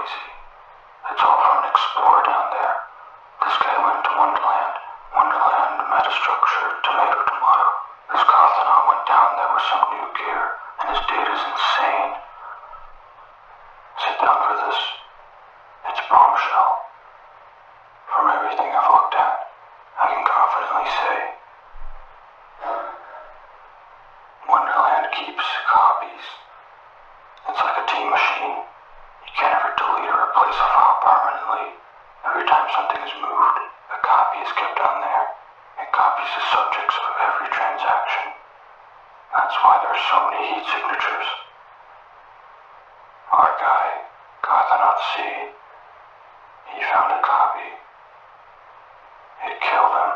crazy. It's all from an explorer down there. This guy went to Wonderland. Wonderland, metastructure, tomato. This Gothanaut went down there with some new gear, and his data's insane. Sit down for this. It's bombshell. From everything I've looked at, I can confidently say Wonderland keeps copies. It's like a team machine. You can't ever delete or replace a file permanently. Every time something is moved, a copy is kept on there. It copies the subjects of every transaction. That's why there's so many heat signatures. Our guy, Gothanaut C, he found a copy. It killed him.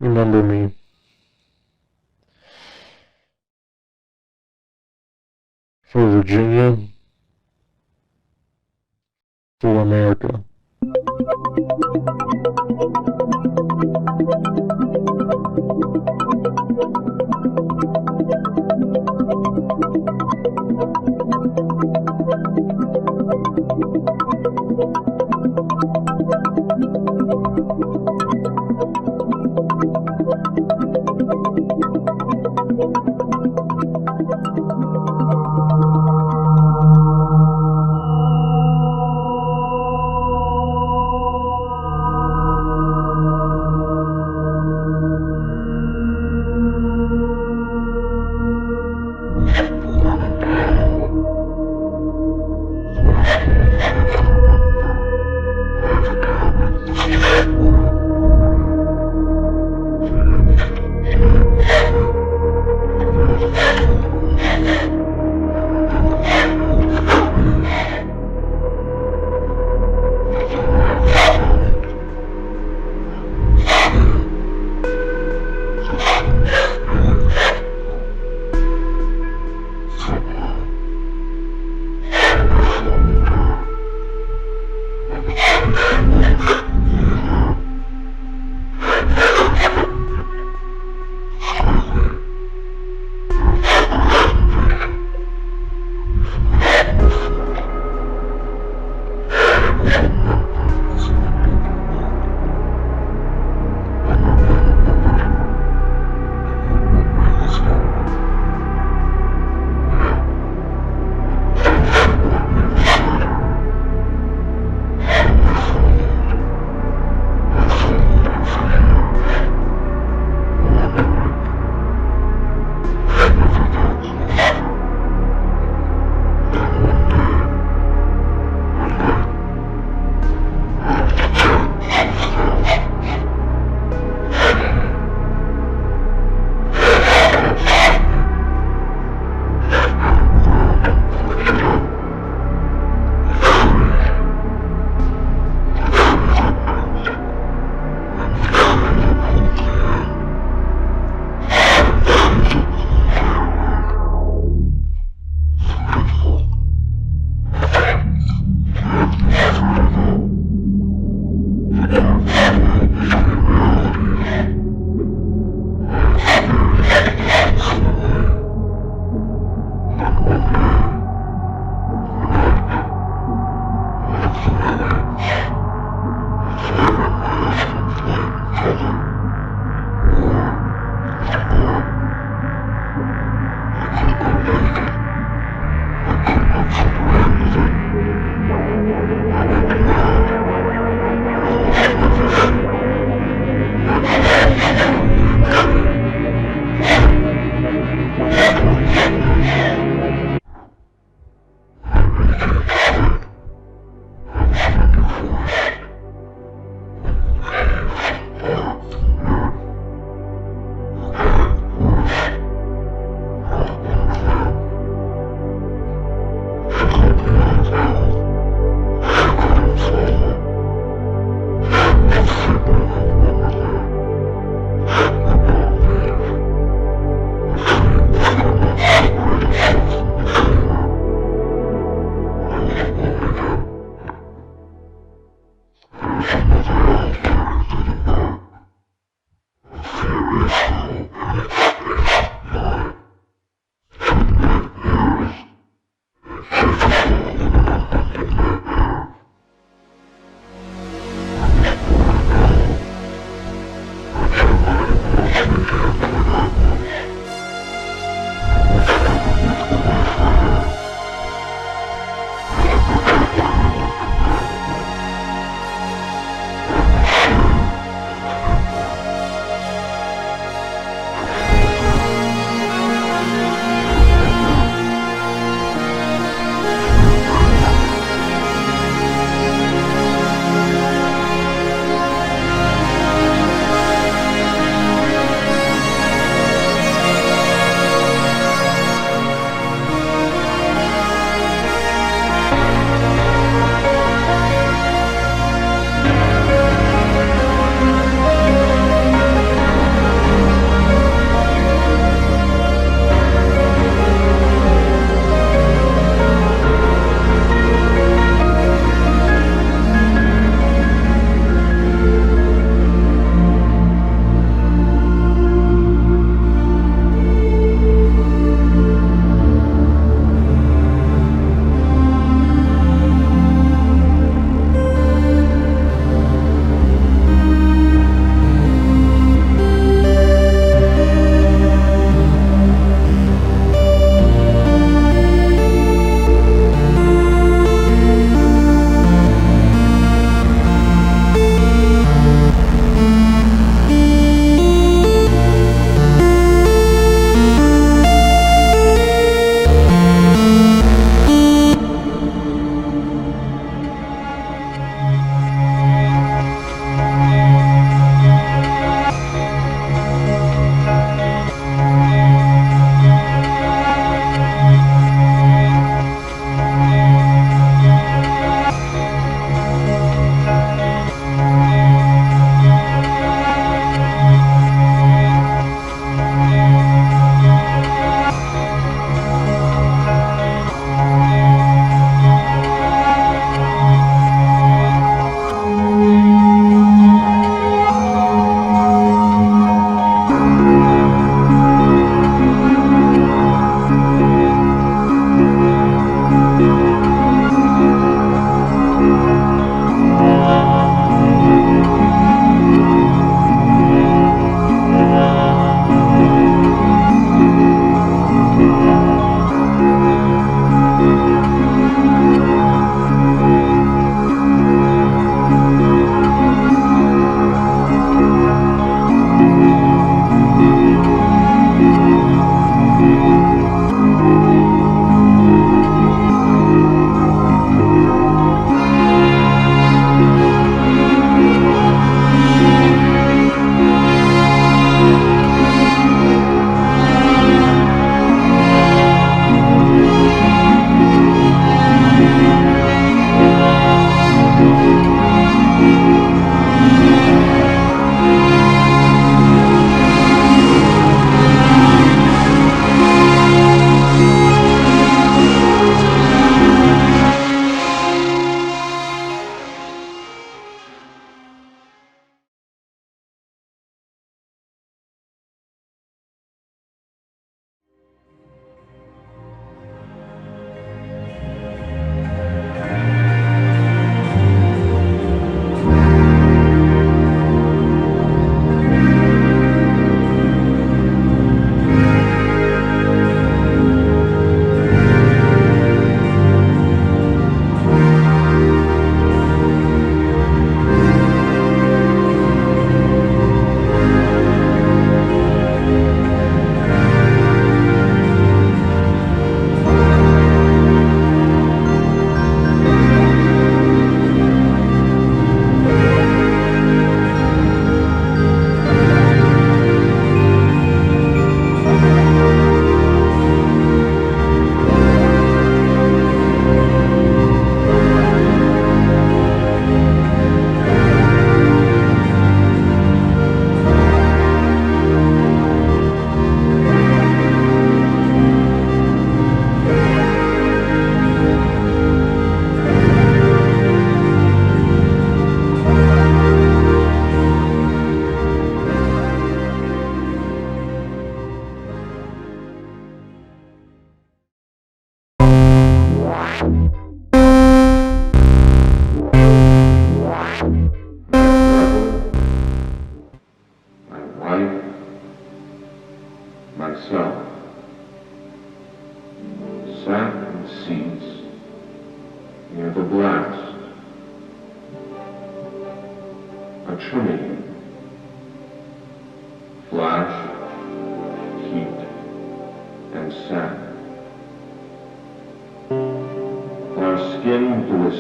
Remember me. For Virginia. For America.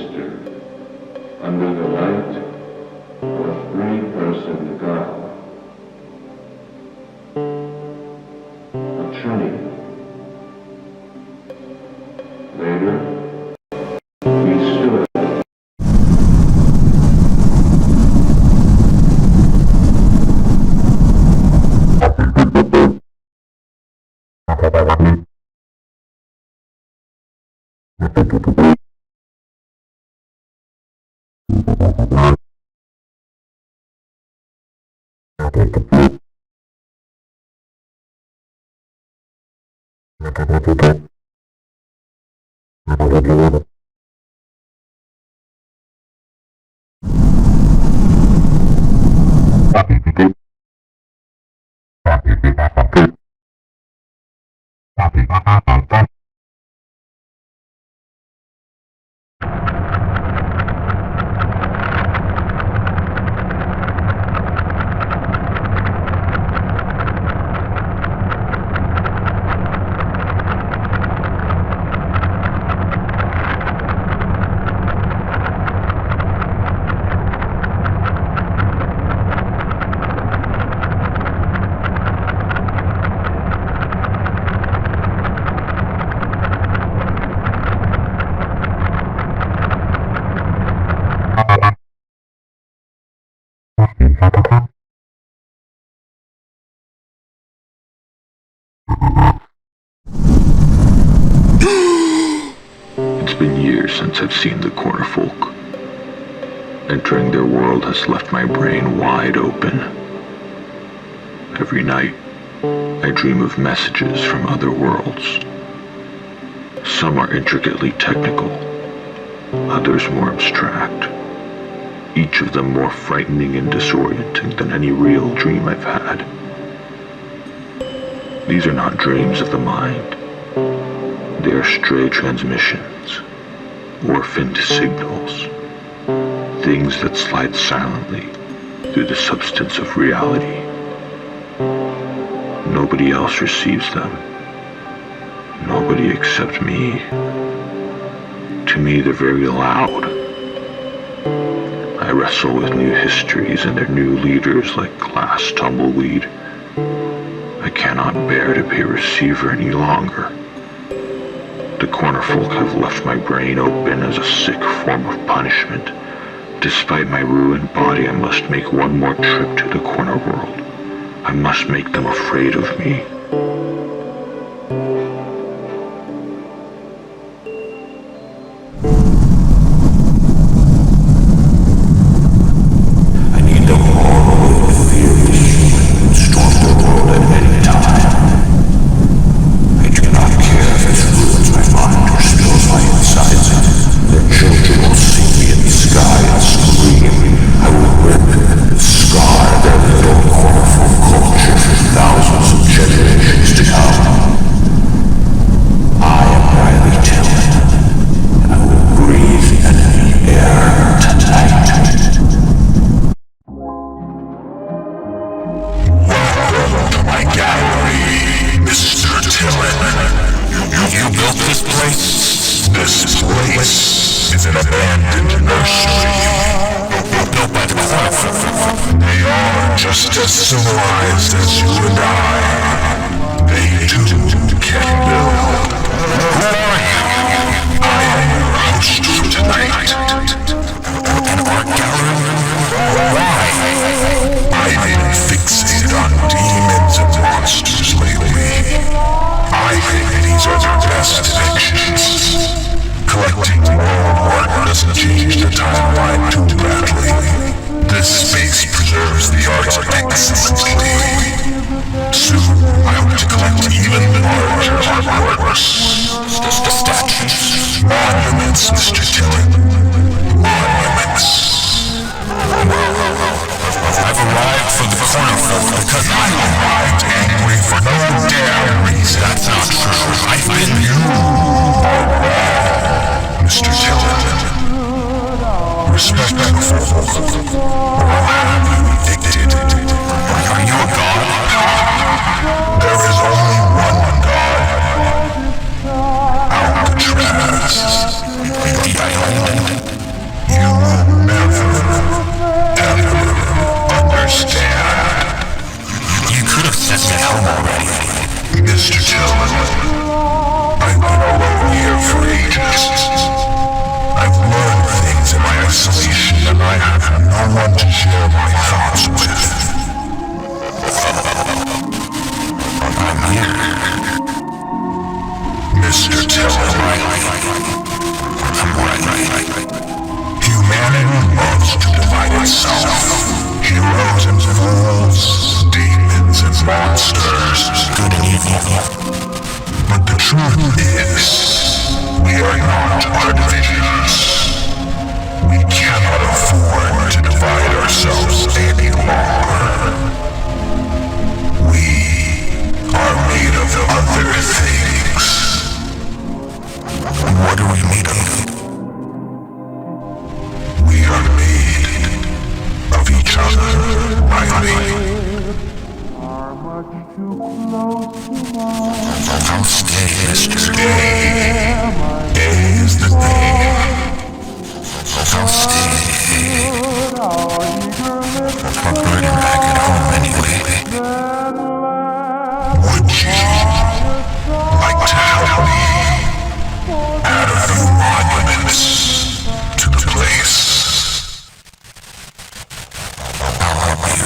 sister, under the light of a three-person God. A Trinity. Later, we stood. It's been years since I've seen the corner folk. Entering their world has left my brain wide open. Every night, I dream of messages from other worlds. Some are intricately technical, others more abstract. Each of them more frightening and disorienting than any real dream I've had. These are not dreams of the mind. They are stray transmissions, orphaned signals, things that slide silently through the substance of reality. Nobody else receives them. Nobody except me. To me, they're very loud. I wrestle with new histories and their new leaders like glass tumbleweed. I cannot bear to be a receiver any longer. The corner folk have left my brain open as a sick form of punishment. Despite my ruined body, I must make one more trip to the corner world. I must make them afraid of me. I need them all away with fear of this human and storm the world at any time. I do not care if it ruins my mind or spills my insides. Their children will see me in the sky and scream. I will rip and scar their little cornerful culture for thousands of generations to come. I am Riley Tillman, and I will breathe enemy air tonight. Welcome to my gallery, Mr. Tillman. You built this place? This place is an abandoned nursery. Built by the corner. They are just as civilized as you and I. They too can build. Who are you? I am your host for tonight. An art gallery? Why? I've been fixated on demons and monsters lately. I think these are the best depictions. Collecting world art doesn't change the timeline too badly. This space preserves the art excellently. Soon, I hope to collect even larger artworks. The statues. Monuments, Mr. Tillman. Monuments. Well, I've arrived for the corner folk because I arrived angry for no damn reason. That's not true. I've been you. Mr. Tillman. Respect the folk, or I'll have you evicted. Are you a god? There is only one god. Alcatraz. The island. one to share my thoughts with. I'm here. Mr. Tell'Reilly. I'm right. Humanity loves to divide itself. Heroes and fools, demons and monsters, good and evil. But the truth is, we are not artificials. We cannot afford to divide ourselves any longer. We are made of other things. What are we made of? We are made of each other, Riley. I'll stay, Mr. Stay is the name. I'll stay. I'm burning back at home anyway. Would you like to help me add a few monuments to the place? I'll help you.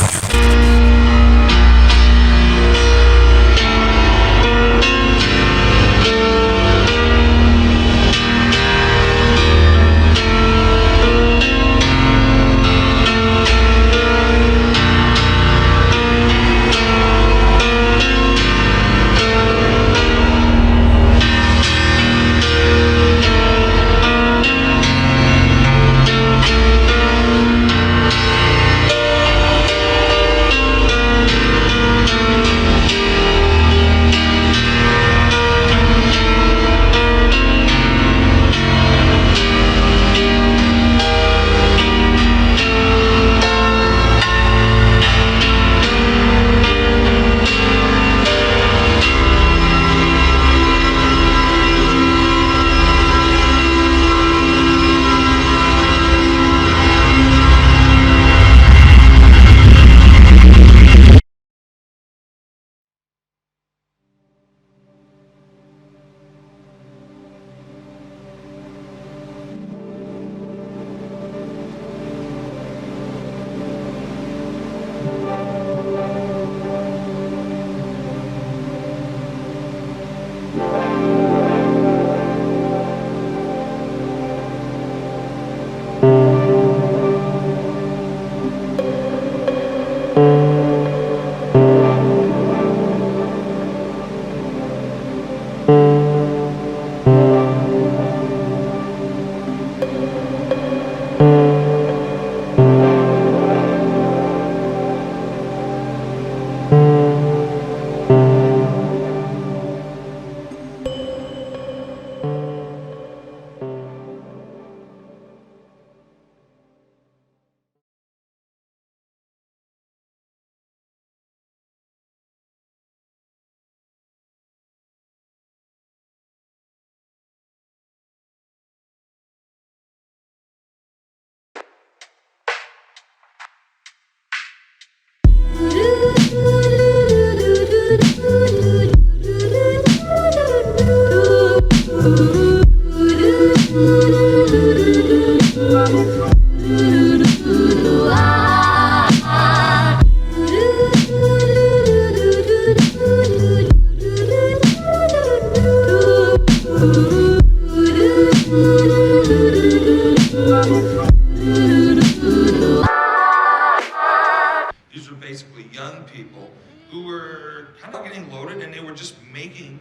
These were basically young people who were kind of getting loaded, and they were just making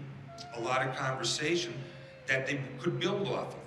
a lot of conversation that they could build off of.